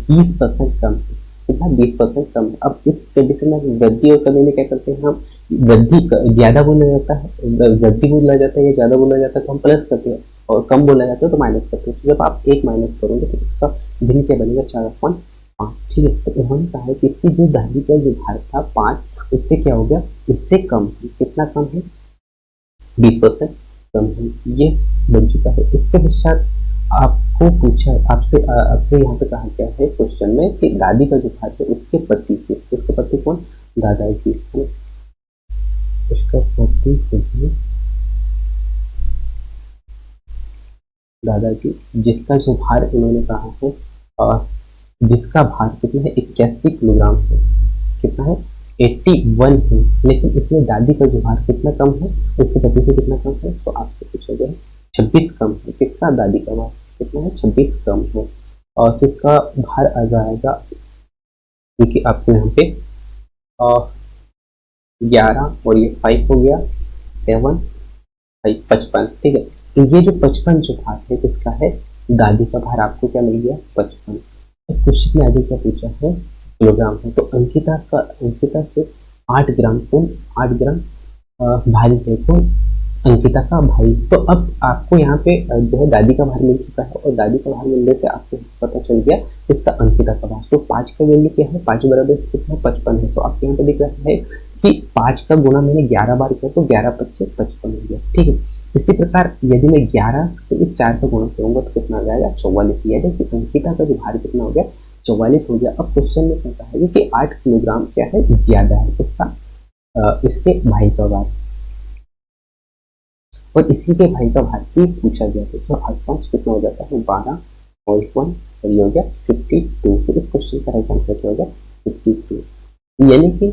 20% कम है, कितना 20% कम है। अब इस कंडीशन में वृद्धि और कमी में क्या करते हैं हम, वृद्धि ज्यादा बोला जाता है, वृद्धि बोला जाता है या ज्यादा बोला जाता है तो हम प्लस करते हैं, और कम बोला जाता है तो माइनस करते हैं। तो जब आप एक माइनस करोगे तो इसका भिन्न क्या बनेगा 4/5। ठीक है, तो उन्होंने कहा है कि इसकी जो दादी का जो भार था 5, उससे क्या हो गया, इससे कम है, कितना कम है 20% कम है, ये बन चुका है। इसके पश्चात आपको पूछा आपसे आपसे यहाँ पे कहा गया है क्वेश्चन में कि दादी का जो भार है उसके पति से, उसके पति कौन, दादाजी है, उसका पति दादाजी, जिसका जो भार इन्होंने कहा है जिसका भार कितना है 81 किलोग्राम है, कितना है 81 है, लेकिन इसमें दादी का जो भार कितना कम है, उसके पति से कितना कम है, तो आपसे पूछा गया है 26 कम है, किसका दादी का भार कितना है 26 कम है, और किसका भार आ जाएगा, क्योंकि आपको यहाँ पे 11 और ये 5 हो गया, 7 5 55, ठीक है। तो ये जो 55 जो भार है किसका है, दादी का भार आपको क्या मिल गया 55। तो क्वेश्चन में आगे क्या पूछा है, किलोग्राम है। तो अंकिता से 8 ग्राम कौन 8 ग्राम भारी है कौन, अंकिता का भाई। तो अब आपको यहाँ पे जो है दादी का भार मिल चुका है, और दादी का भार मिलने से आपको पता चल गया इसका अंकिता का भार। तो 5 का वैल्यू क्या है, 5 बराबर कितना 55 है। तो आपको यहाँ पे दिख रहा है कि 5 का गुना मैंने 11 बार किया तो 11 25 55 हो गया, ठीक है। इसी प्रकार यदि मैं 11 से इस 4 का गुणा करूंगा तो कितना आ जाएगा 44, यानी कि अंकिता का जो भार कितना हो गया 44 हो गया। अब क्वेश्चन में कहता है कि 8 किलोग्राम क्या है ज्यादा है इसका इसके भाई का भार, और इसी के भाई का भार भी पूछा गया था। तो 8 5 कितना हो जाता है 12 और 1 और ये हो गया 52। तो इस क्वेश्चन का राइट आंसर क्या होगा 52, यानी कि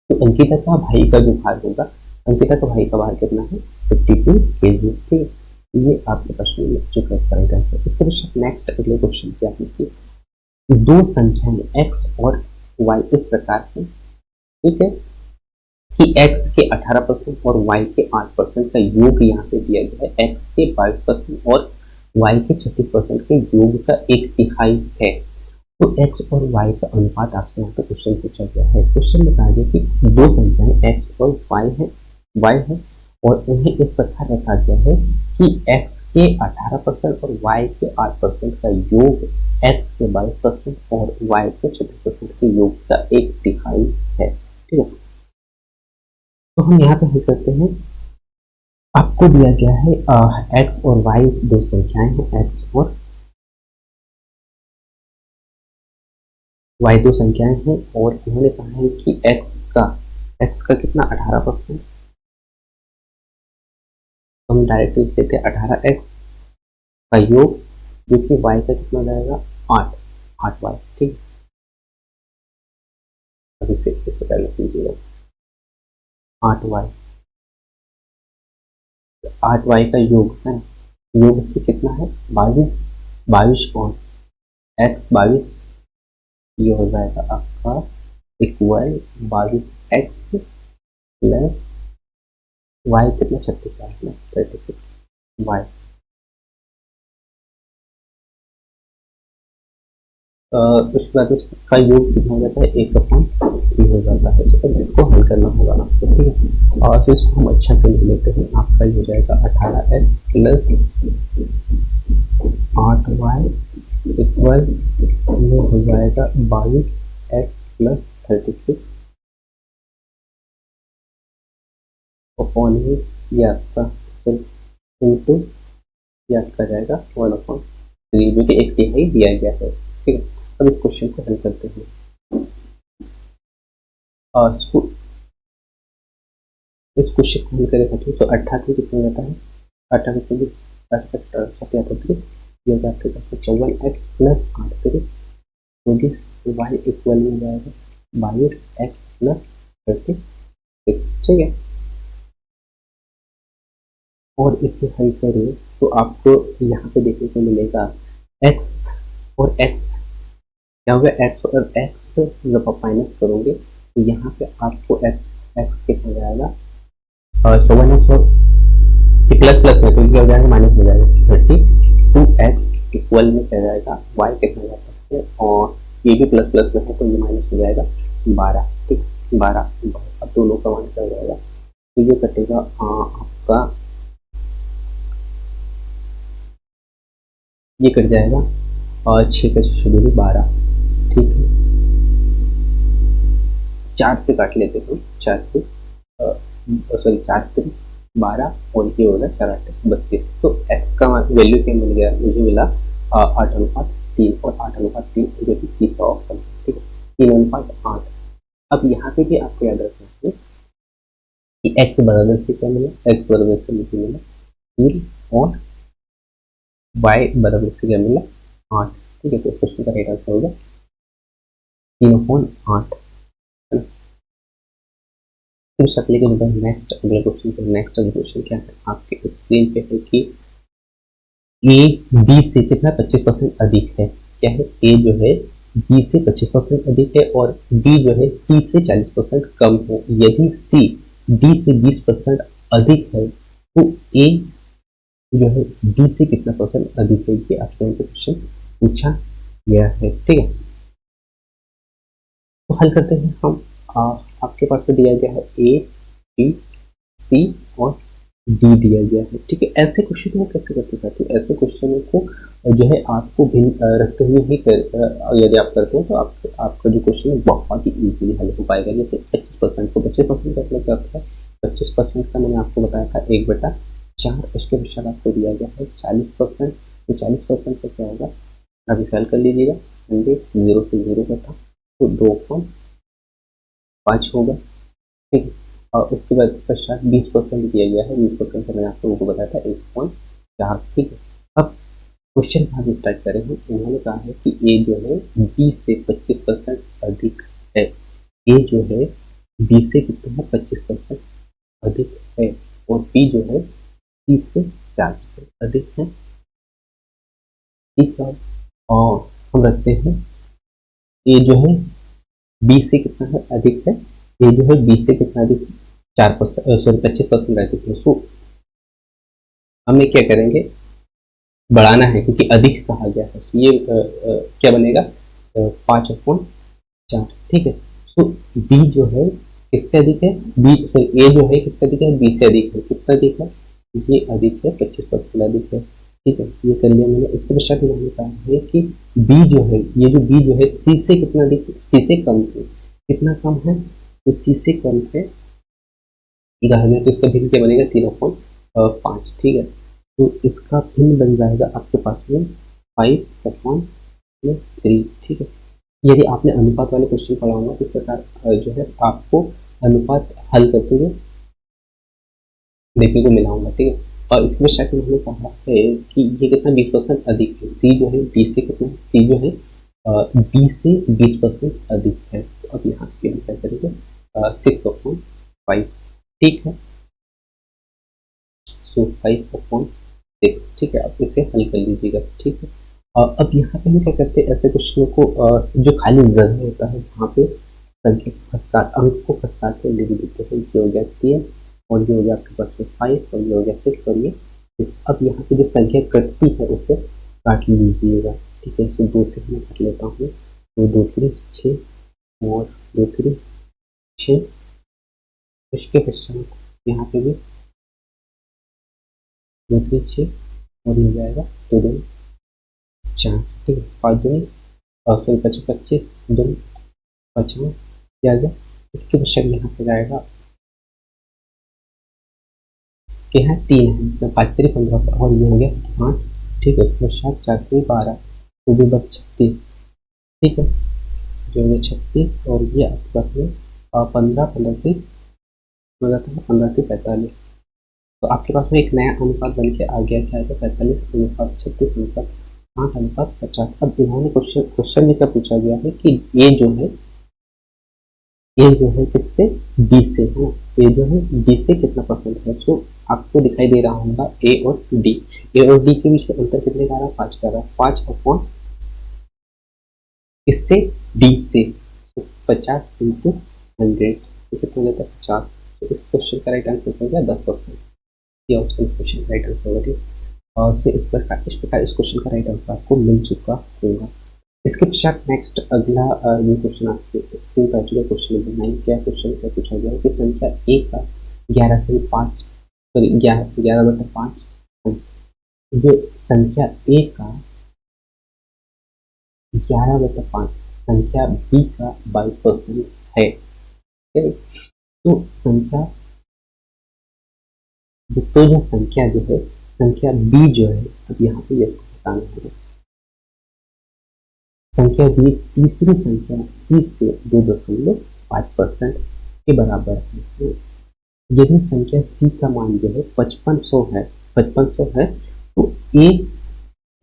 तो अंकिता का भाई का जो भार होगा, अंकिता का भाई का भार कितना है 52 kg, ठीक है। ये आपके प्रश्न में चुका इसका राइट आंसर। इसके पश्चात नेक्स्ट अगले क्वेश्चन पे आप लिखिए, दो संख्याएं x और y इस प्रकार है, ठीक है, कि x के 18% और y के 8% का योग यहाँ पे दिया गया है, x के 22% और y के 36% के योग का 1/3 है। तो x और y का अनुपात आपसे यहाँ पे क्वेश्चन पूछा गया है। क्वेश्चन में कहा गया कि दो संख्याएं x और y है और उन्हें इस प्रकार रखा गया है कि x के 18% और y के 8% का योग x के 22% और y के 36% के योग का 1/3 है, ठीक है। तो हम यहाँ पे हल करते हैं, आपको दिया गया है x और y दो संख्याएं हैं, x और y दो संख्याएं हैं, और उन्होंने कहा है कि x का कितना 18%, तो हम डायरेक्ट लिख देते हैं 18x का योग जो कि y का कितना हो जाएगा 8y, ठीक। अब इसे इस प्रकार लिख लीजिएगा 8y का योग है, योग से कितना है 22 कौन x 22, ये हो जाएगा आपका इक्वल 22x प्लस y कितना 36y। उसके बाद उसका योग कितना हो जाता है 1/3 हो जाता है। तो इसको हल करना होगा आपको, ठीक है। और फिर इसको हम अच्छा से लिख लेते हैं, आपका ये हो जाएगा 18x प्लस 8y इक्वल ये हो जाएगा 22x प्लस 36 अपॉन ये आपका इंटू ये आपका जाएगा 1/3 जो कि 1/3 दिया गया है, ठीक है। अब इस क्वेश्चन को हल करते हैं। इस क्वेश्चन को हल करें तो 18 कितना हो जाता है 18 ये हो जाता है 54x प्लस 8 24 y इक्वल में जाएगा 22x प्लस 36, ठीक है। और इसे हल करें तो आपको यहाँ पे देखने को मिलेगा x और x क्या होगा, x और x जब आप माइनस करोगे तो यहाँ पे आपको x कितना हो जाएगा 54x और प्लस प्लस में तो ये हो जाएगा माइनस हो जाएगा 32x इक्वल में क्या जाएगा y कितना जा सकते हैं, और ये भी प्लस प्लस में है तो ये माइनस हो जाएगा 12, ठीक 12। अब दोनों का मान क्या हो जाएगा, तो ये कटेगा आपका ये कट जाएगा और 6 का 6 12, ठीक है। 4 से काट लेते हैं, 4 से सॉरी 4 से 12 और ये होगा 4 8 32। तो x का वैल्यू क्या मिल गया, मुझे मिला 8:3 और 8:3 जो कि तीसरा ऑप्शन, ठीक है 3:8। अब यहाँ पे भी आपको याद रखना है कि x बराबर से क्या मिला, x बराबर से मुझे मिला 3 और y बराबर से क्या मिला 8, ठीक है। तो क्वेश्चन का राइट आंसर होगा 3/8। फिर शक्ल के बाद नेक्स्ट अगले क्वेश्चन क्या है, आपके स्क्रीन पे है कि ए बी से कितना 25% अधिक है, क्या है, ए जो है बी से 25% अधिक है और बी जो है सी से 40% कम है। यदि सी डी से 20% अधिक है तो ए जो है डी से कितना परसेंट अधिक है, ये आपसे क्वेश्चन पूछा गया है। ठीक है, तो हल करते हैं हम। आपके पास तो दिया गया है ए, बी, सी और डी दिया गया है। ठीक है, ऐसे क्वेश्चन में कैसे करते साथियों, ऐसे क्वेश्चनों को जो है आपको भिन्न रखते हुए ही यदि आप करते हो तो आपका जो क्वेश्चन है बहुत ही इजीली हल हो पाएगा। जैसे 25% को 25% का मतलब क्या होता है, 25% का मैंने आपको बताया था 1/4। इसके पश्चात आपको दिया गया है 40%, तो 40% का क्या होगा, अभी सॉल्व कर लीजिएगा। 0 से 0 का था तो 2.5 होगा। ठीक है, और उसके बाद पश्चात 20% दिया गया है, 20% का मैंने आप लोगों को बताया था 1.4। ठीक है, अब क्वेश्चन कहाँ से स्टार्ट करेंगे। उन्होंने कहा है कि ए जो है बी से 25% अधिक है। ए जो है बी से कितना है, 25% अधिक है और बी जो है सी से 40% अधिक है। ठीक है, और हम रखते हैं ए जो है बी से कितना है, अधिक है। ए जो है बी से कितना अधिक है, 4%, सॉरी 25% अधिक है। सो हमें क्या करेंगे, बढ़ाना है क्योंकि अधिक कहा गया है। ये क्या बनेगा, 5/4। ठीक है, तो बी जो है किससे अधिक है, बी ए जो है किससे अधिक है, बी से अधिक है। कितना अधिक है, ये अधिक है, 25% अधिक है। ठीक है, ये कर लिया मैंने। इसके पश्चात मैंने कहा है कि बी जो है, ये जो बी जो है सी से कितना अधिक, सी से कम है। कितना कम है, तो सी से कम है, कहा गया तो इसका भिन्न क्या बनेगा, 3/5। ठीक है, तो इसका भिन्न बन जाएगा आपके पास में 5/3। ठीक है, यदि आपने अनुपात वाले क्वेश्चन पढ़ा होगा तो इस प्रकार जो है आपको अनुपात हल करते हुए देखने को मिला होगा। ठीक है, और इसमें शायद उन्होंने कहा है कि ये कितना 20% अधिक है। सी जो है बी से कितना, सी जो है बी से 20% अधिक है। तो अब यहाँ पे हम क्या करेंगे, 6/5। ठीक है, सो 5/6। ठीक है, आप इसे हल कर लीजिएगा। ठीक है, अब यहाँ पे हम क्या करते हैं, ऐसे क्वेश्चनों को जो खाली जगह होता है वहाँ पे संख्या अंक को खसकाते के लिख देते हैं। ये हो गया 3 और ये हो गया आपके पास में 5 और ये हो गया 6 और ये 6। अब यहाँ पे जो संख्या कटती है उसे काट लीजिएगा। ठीक है, तो 2 से मैं काट लेता हूँ, तो 2 3 6 और 2 3 6। इसके पश्चात यहाँ पे भी 2 3 6 और ये हो जाएगा 2 2 4। ठीक है, 5 2 सॉरी 25 2 50 किया गया। इसके पश्चात यहाँ पे जाएगा कि है 3 है, तो 5 3 15 और ये हो गया 60। ठीक है, उसके पश्चात 4 3 12 तो भी बच 36। ठीक है, जो हो गया 36 और ये आपके पास में 15 15 से हो जाता है 15 से 45। तो आपके पास में एक नया अनुपात बन के आ गया, क्या है, 45:36:60:50। अब इन्होंने क्वेश्चन में क्या पूछा गया है कि ये जो है, ए जो है किससे, बी से है। ए जो है बी से कितना परसेंट है। सो आपको दिखाई दे रहा होगा ए और डी, ए और डी के बीच में अंतर कितने का रहा, 5 का रहा। 5 इससे डी से 50 × 100 तो कितना होता है 50। तो इस क्वेश्चन का राइट आंसर हो गया 10%। ये ऑप्शन क्वेश्चन का राइट आंसर होगा। से इस प्रकार इस क्वेश्चन का राइट आंसर आपको मिल चुका होगा। इसके पश्चात नेक्स्ट अगला ये क्वेश्चन आपके स्क्रीन पर चुका क्वेश्चन नंबर 9। क्या क्वेश्चन क्या पूछा गया है कि संख्या ए का 11 से 5 सॉरी 11/5 जो संख्या ए का 11/5 संख्या बी का 22% है। तो संख्या तो जो संख्या जो है संख्या बी जो है, अब यहाँ पे ये बताना होगा। संख्या बी तीसरी संख्या सी से 2.5% के बराबर है। तो यदि संख्या सी का मान जो है 5500 है तो ए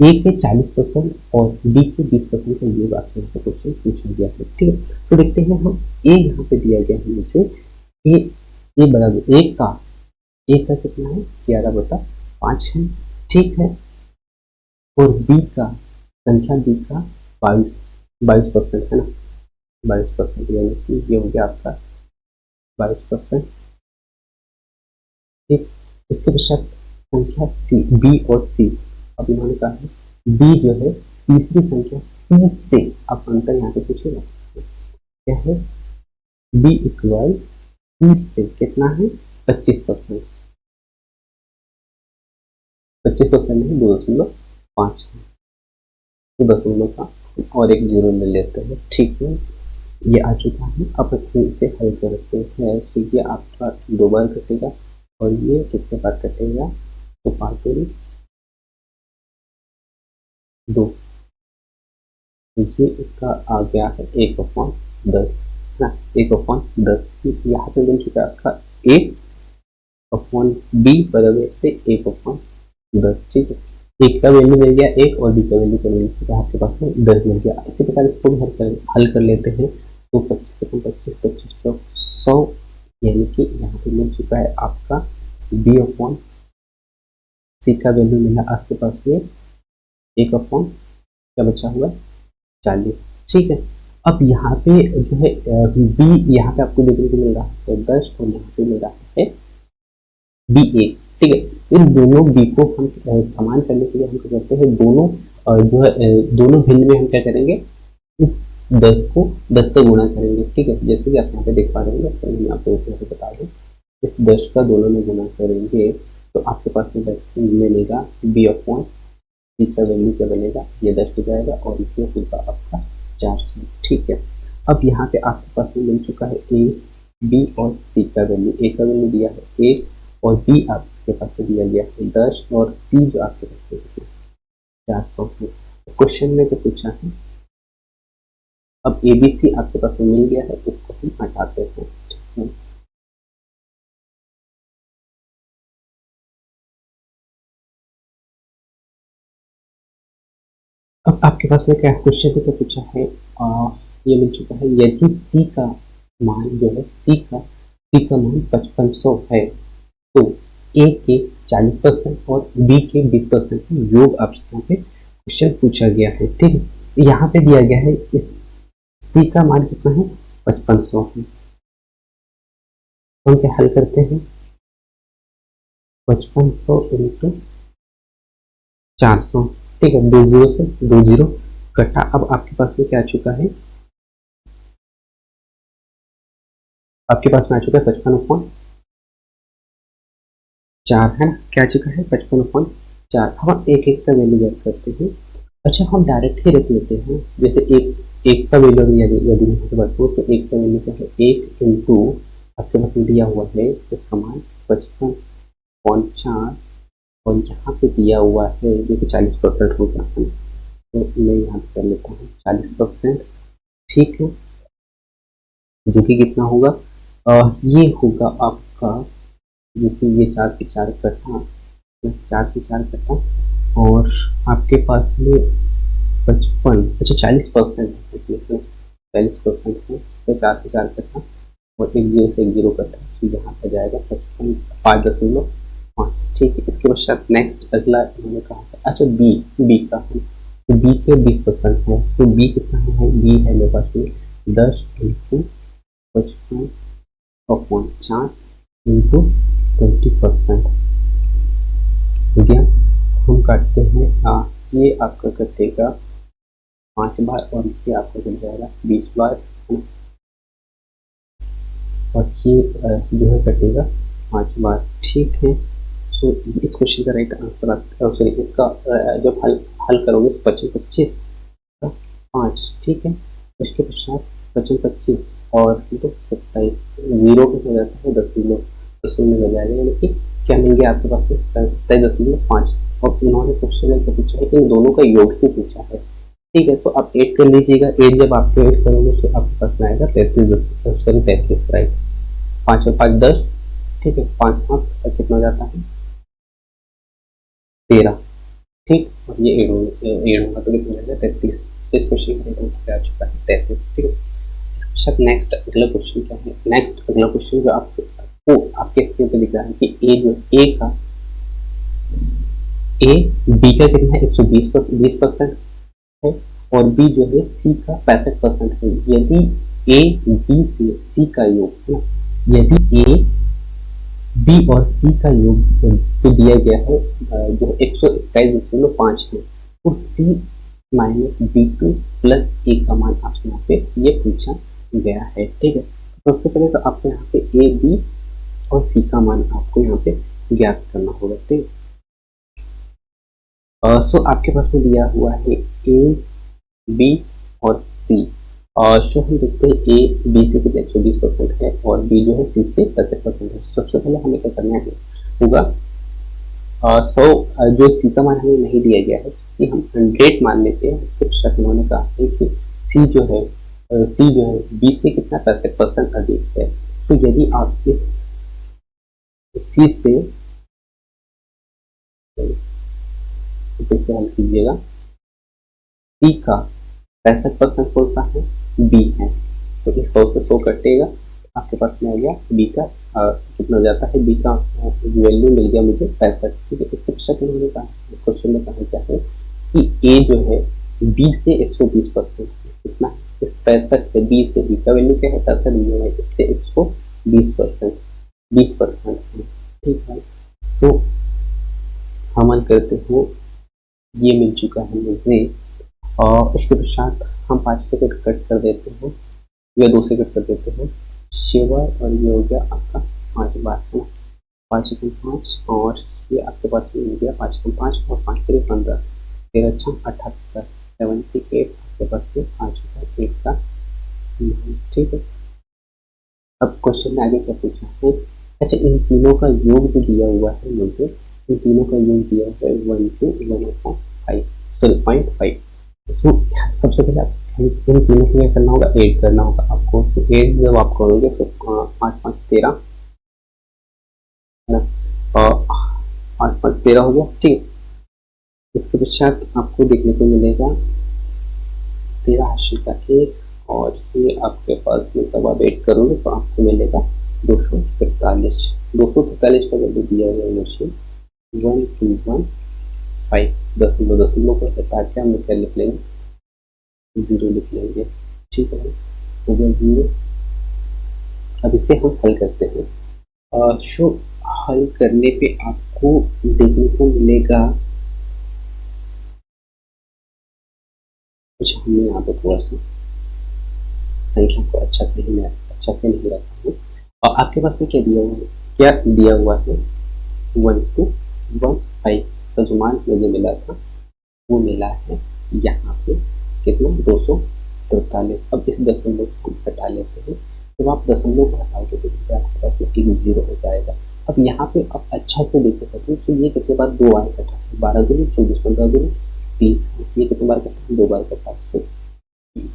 के 40% और बी के 20% का योग आपसे क्वेश्चन पूछा गया है। ठीक है, तो देखते हैं हम। ए यहाँ पे दिया गया है मुझे ए बराबर ए का कितना है 11/5 है। ठीक है, और बी का संख्या बी का 22 22% है ना, 22%, यानी कि ये हो गया आपका 22%। ठीक, इसके पश्चात संख्या सी, बी और सी। अब इन्होंने कहा है बी जो है तीसरी संख्या सी से, अब अंतर यहाँ पे पूछेगा क्या है, बी इक्वल 30 से कितना है 25%, 25% नहीं 2.5, तो 0 का और एक जीरो ले लेते हैं। ठीक है, ये आ चुका है। अब इसे हल करते हैं, तो ये आपका 2 बार कटेगा और ये कितने बार कटेगा, तो 5 2, तो ये इसका आ गया है 1/10 है ना, 1/10 यहाँ पे मिल चुका है आपका 1/b बराबर से 1/10। ठीक है, एक का वैल्यू मिल गया 1 और बी का वैल्यू का मिल चुका है आपके पास में 10 मिल गया। इसी प्रकार इसको भी हल कर लेते हैं, तो 25 100, यानी कि यहाँ पे मिल चुका है आपका b/c का वैल्यू मिला आपके पास में 1 क्या बचा हुआ 40। ठीक है, अब यहाँ पे जो है बी, यहाँ पे आपको देखने को मिल रहा है 10 और यहाँ पे मिल रहा है बी 1। ठीक है, इन दोनों बी को हम समान करने के लिए हम क्या करते हैं, दोनों जो है दोनों भिन्न में हम क्या करेंगे, इस 10 को 10 से गुणा करेंगे। ठीक है, जैसे कि आप यहाँ पे देख पा रहे हैं, तो मैं आपको बता दूं, इस 10 का दोनों में गुणा करेंगे तो आपके पास में 10 मिलेगा, b/c का वैल्यू क्या बनेगा, ये 10 हो जाएगा और इसमें होगा आपका 400। ठीक है, अब यहाँ पे आपके पास में मिल चुका है ए, बी और सी का वैल्यू। ए का वैल्यू दिया है 1 और बी आपके पास में दिया गया है 10 और सी जो आपके पास में 400 है। क्वेश्चन में जो पूछा है, अब ए बी सी आपके पास में मिल गया है, इसको हम हटाते हैं। ठीक है, अब आपके पास में क्या क्वेश्चन में क्या पूछा है, ये मिल चुका है, यदि सी का मान जो है, सी का मान 5500 है, तो ए के 40% और बी के 20% का योग आपसे यहाँ पे क्वेश्चन पूछा गया है। ठीक है, यहाँ पे दिया गया है इस सी का मान कितना है 5500 है, तो हम क्या हल करते हैं, 5500 इंटू 400। ठीक है, 2 जीरो से 2 जीरो कटा। अब आपके पास में क्या आ चुका है, आपके पास में आ चुका है 55/4 है ना, क्या आ चुका है 55/4। हम एक एक का वैल्यू ज्ञात करते हैं। अच्छा, हम डायरेक्ट ही रख लेते हैं, जैसे एक का वैल्यू यदि यहाँ पे बताओ तो एक का वैल्यू क्या है, 1 इंटू आपके पास में दिया हुआ है इसका मान 55/4 और यहाँ पे दिया हुआ है जो कि 40% होगा, तो मैं यहाँ पे कर लेता हूँ 40%। ठीक है, जो कि कितना होगा, ये होगा आपका, जो कि ये 4 के 4 कटा, 4 के 4 कटा और आपके पास में 55, अच्छा 40% है, 40% है, तो 4 से 4 कटा और एक जीरो से एक जीरो कटा, तो यहाँ पे जाएगा 5.5। ठीक है, इसके पश्चात नेक्स्ट अगला इन्होंने कहा था, अच्छा बी का है, तो बी के 20% है, तो बी कितना है, बी है मेरे पास में 10 इंटू 55/4 इंटू 20% हो गया। हम काटते हैं, ये आपका कटेगा 5 बार और ये आपका कट जाएगा 20 बार, और ये जो है कटेगा 5 बार। ठीक है, तो इस क्वेश्चन का राइट आंसर, सॉरी इसका जब हल करोगे तो 25 का 5। ठीक है, उसके पश्चात 25 और 27, जीरो के हो जाता है 10 में बजाय, यानी कि क्या मिल गया आपके पास 27.5। और इन्होंने क्वेश्चन में पूछा है, इन दोनों का योग ही पूछा है। ठीक है, तो आप ऐड कर लीजिएगा, ऐड जब आप ऐड करोगे तो आपके पास में आएगा 33 राइट, 5 और 5 10। ठीक है, 5 7 कितना हो जाता है 13। ठीक, और ये एड होगा तो कितना जाएगा 33। इस क्वेश्चन का आंसर आ चुका है 33। ठीक है, नेक्स्ट अगला क्वेश्चन क्या है, नेक्स्ट अगला क्वेश्चन जो आपको आपके स्क्रीन पे दिख रहा है कि ए बी का कितना है 120% है और बी जो है सी का 65% है। यदि ए बी से सी का योग है ना, यदि ए बी और सी का योग जो दिया गया है जो 121.5 है, तो सी minus B two plus A का मान आपसे यहाँ पे ये पूछा गया है। ठीक है, सबसे पहले तो आपको यहाँ पे ए बी और सी का मान आपको यहाँ पे ज्ञात करना होगा। ठीक है, सो आपके पास में दिया हुआ है ए बी और सी, और सो हम देखते हैं ए बी से कितना 120% है और बी जो है सी से 65% है। सबसे पहले हमें क्या करना है होगा, सो जो सी का मान हमें नहीं दिया गया है, सी हम 100 मान लेते हैं। शिक्षक उन्होंने कहा है कि सी जो है बी से कितना 65% अधिक है। तो यदि आप इस सी से हल कीजिएगा, सी का 65% कौन सा है, बी है, तो इस 100 से 100 कटेगा, आपके पास में आ गया बी का कितना हो जाता है, बी का वैल्यू मिल गया मुझे 65। ठीक है, इसके पश्चात उन्होंने कहा, क्वेश्चन में कहा क्या है कि ए जो है बी से 120% कितना है, इस 65 से बी से, बी का वैल्यू क्या है 65, जो है इससे 120% 20% है। ठीक है, तो हम हल करते हैं, ये मिल चुका है मुझे, और उसके पश्चात हम 5 से कट कर देते हैं या 2 से कट कर देते हैं, शिवाय और ये हो गया आपका 5 बार है ना, 5 एकम 5 और ये आपके पास मिल गया 5 एकम 5 और 5 3 15, 13 6 78, 78 आपके पास में 5 का 1 का। ठीक है, अब क्वेश्चन में आगे क्या पूछा है, अच्छा इन तीनों का योग जो दिया हुआ है मुझे, इन तीनों का योग दिया हुआ है 1 to 1/5, सॉरी 0.5। तो सबसे पहले आप इन तीनों को क्या करना होगा, ऐड करना होगा आपको। तो ऐड जब आप करोगे तो 5 5 13 है ना, और 5 5 13 हो गया। ठीक है, इसके पश्चात आपको देखने को मिलेगा 13 हाशिए का 1, और ये आपके पास में तब आप ऐड करोगे तो आपको मिलेगा 243। 243 का वैल्यू दिया हुआ है मुझे 1215, दशमलव को हटा के हम क्या लिख लेंगे, 0 लिख लेंगे। ठीक है, हो गया 0। अब इसे हम हल करते हैं, शो हल करने पे आपको देखने को मिलेगा कुछ, हमने यहाँ पे थोड़ा सा संख्या को अच्छा से नहीं रखा हूँ, और आपके पास में क्या दिया हुआ है, 1 to 1/5 का जो मान मुझे मिला था वो मिला है यहाँ पे कितना, 243। अब इस दशमलव को हटा लेते हैं, जब आप दशमलव को हटाओगे तो आपके पास में एक 0 हो जाएगा। अब यहाँ पे आप अच्छा से देख सकते हैं कि ये कितने बार 2 बार कटा है, 12 दूनी 24, 15 दूनी 30, ये कितने बार कटा है, 2 बार कटा है।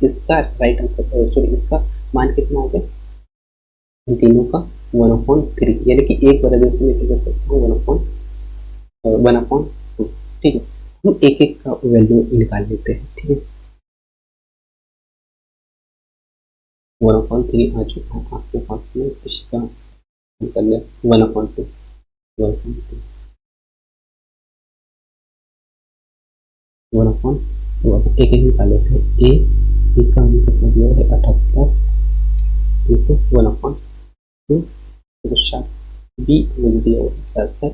इसका राइट आंसर, सॉरी इसका मान कितना आ गया, इन तीनों का 1/3, यानी कि एक बराबर से मैं क्या कर सकता हूँ 1/2। ठीक है, हम एक एक का वैल्यू निकाल लेते हैं। ठीक है, 1/3 आ चुका है आपके पास में, इसका निकल गया 1/2, 1/2 एक एक निकाल लेते हैं। ए का हमने कितना दिया है 78 into 1/2, बी मुझे दिया हुआ है 65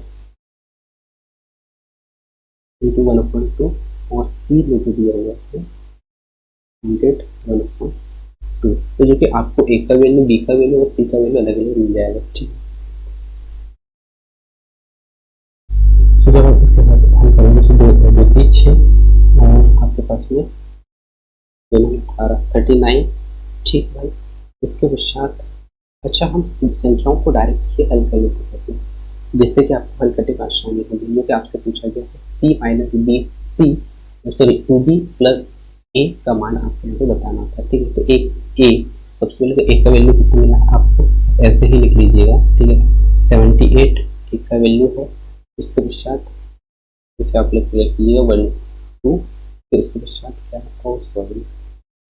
into 1/2, और सी मुझे दिया हुआ है 100 1/2। तो जो कि आपको ए का वैल्यू, बी का वैल्यू और सी का वैल्यू अलग अलग मिल जाएगा। ठीक है, तो जब आप इसे हल करेंगे तो 2 3 6 और आपके पास में 39। ठीक भाई, इसके पश्चात अच्छा हम संख्याओं को डायरेक्ट ही हल कर लेते हैं, जिससे कि आपको हल करने का आसानी होगी। जो कि आपसे पूछा गया है C minus B C, sorry 2b plus A का मान आपको यहाँ पे बताना था। ठीक है, तो एक ए, सबसे पहले तो ए का वैल्यू कितना मिला है आपको, ऐसे ही लिख लीजिएगा। ठीक है, 78 एक का वैल्यू है। उसके पश्चात इसे आप लोग क्लियर कीजिएगा 1 2, फिर उसके पश्चात क्या है, सॉरी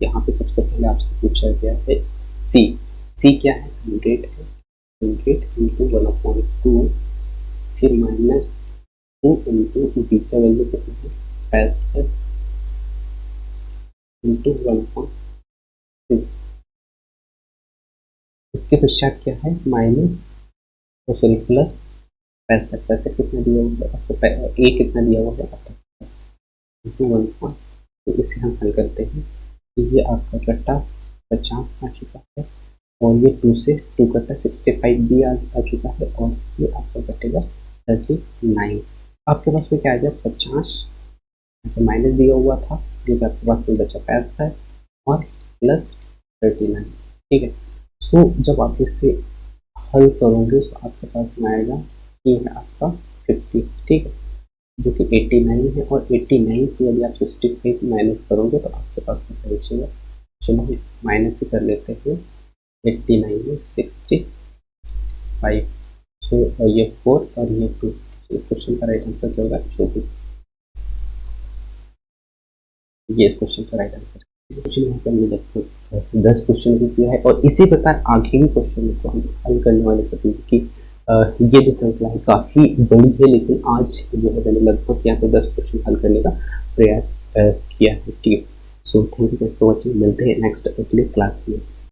यहाँ पे सबसे पहले आपसे पूछा गया है सी, सी क्या है 100 है, 100 into 1/2, फिर माइनस 2 into बी का वैल्यू कितना है 65, इंटू 1.2। इसके पश्चात क्या है, माइनस तो सॉरी प्लस 65। 65 कितना दिया हुआ है आपको, ए कितना दिया हुआ है आपको, इंटू 1.2। तो इसे हम हल करते हैं तो ये आपका कट्टा 50 आ चुका है, और ये 2 से 2 कट्टा 65 भी आ चुका है, और ये आपका कटेगा 39। आपके पास में क्या आ जाए, 50 माइनस दिया हुआ था, जो कि आपके पास में बचा 65 और प्लस 39। ठीक है, सो जब आप इसे हल करोगे तो आपके पास में आएगा, ये है आपका 50। ठीक है, जो कि 89 है, और 89 से यदि आप 65 माइनस करोगे तो आपके पास में पहुँचेगा, चलो हम माइनस ही कर लेते हैं, 89 में 65। सो ये 4 और ये 2, इस क्वेश्चन का राइट आंसर क्या होगा, 24। ये इस क्वेश्चन का राइट आंसर है। क्वेश्चन यहाँ पे हमने 10 क्वेश्चन भी किया है, और इसी प्रकार आगे भी क्वेश्चन को हम हल करने वाले हैं, कि ये जो श्रृंखला है काफ़ी बड़ी है, लेकिन आज जो है मैंने लगभग यहाँ पे 10 क्वेश्चन हल करने का प्रयास किया है। ठीक है, so thank you for watching, मिलते हैं नेक्स्ट अगले क्लास में।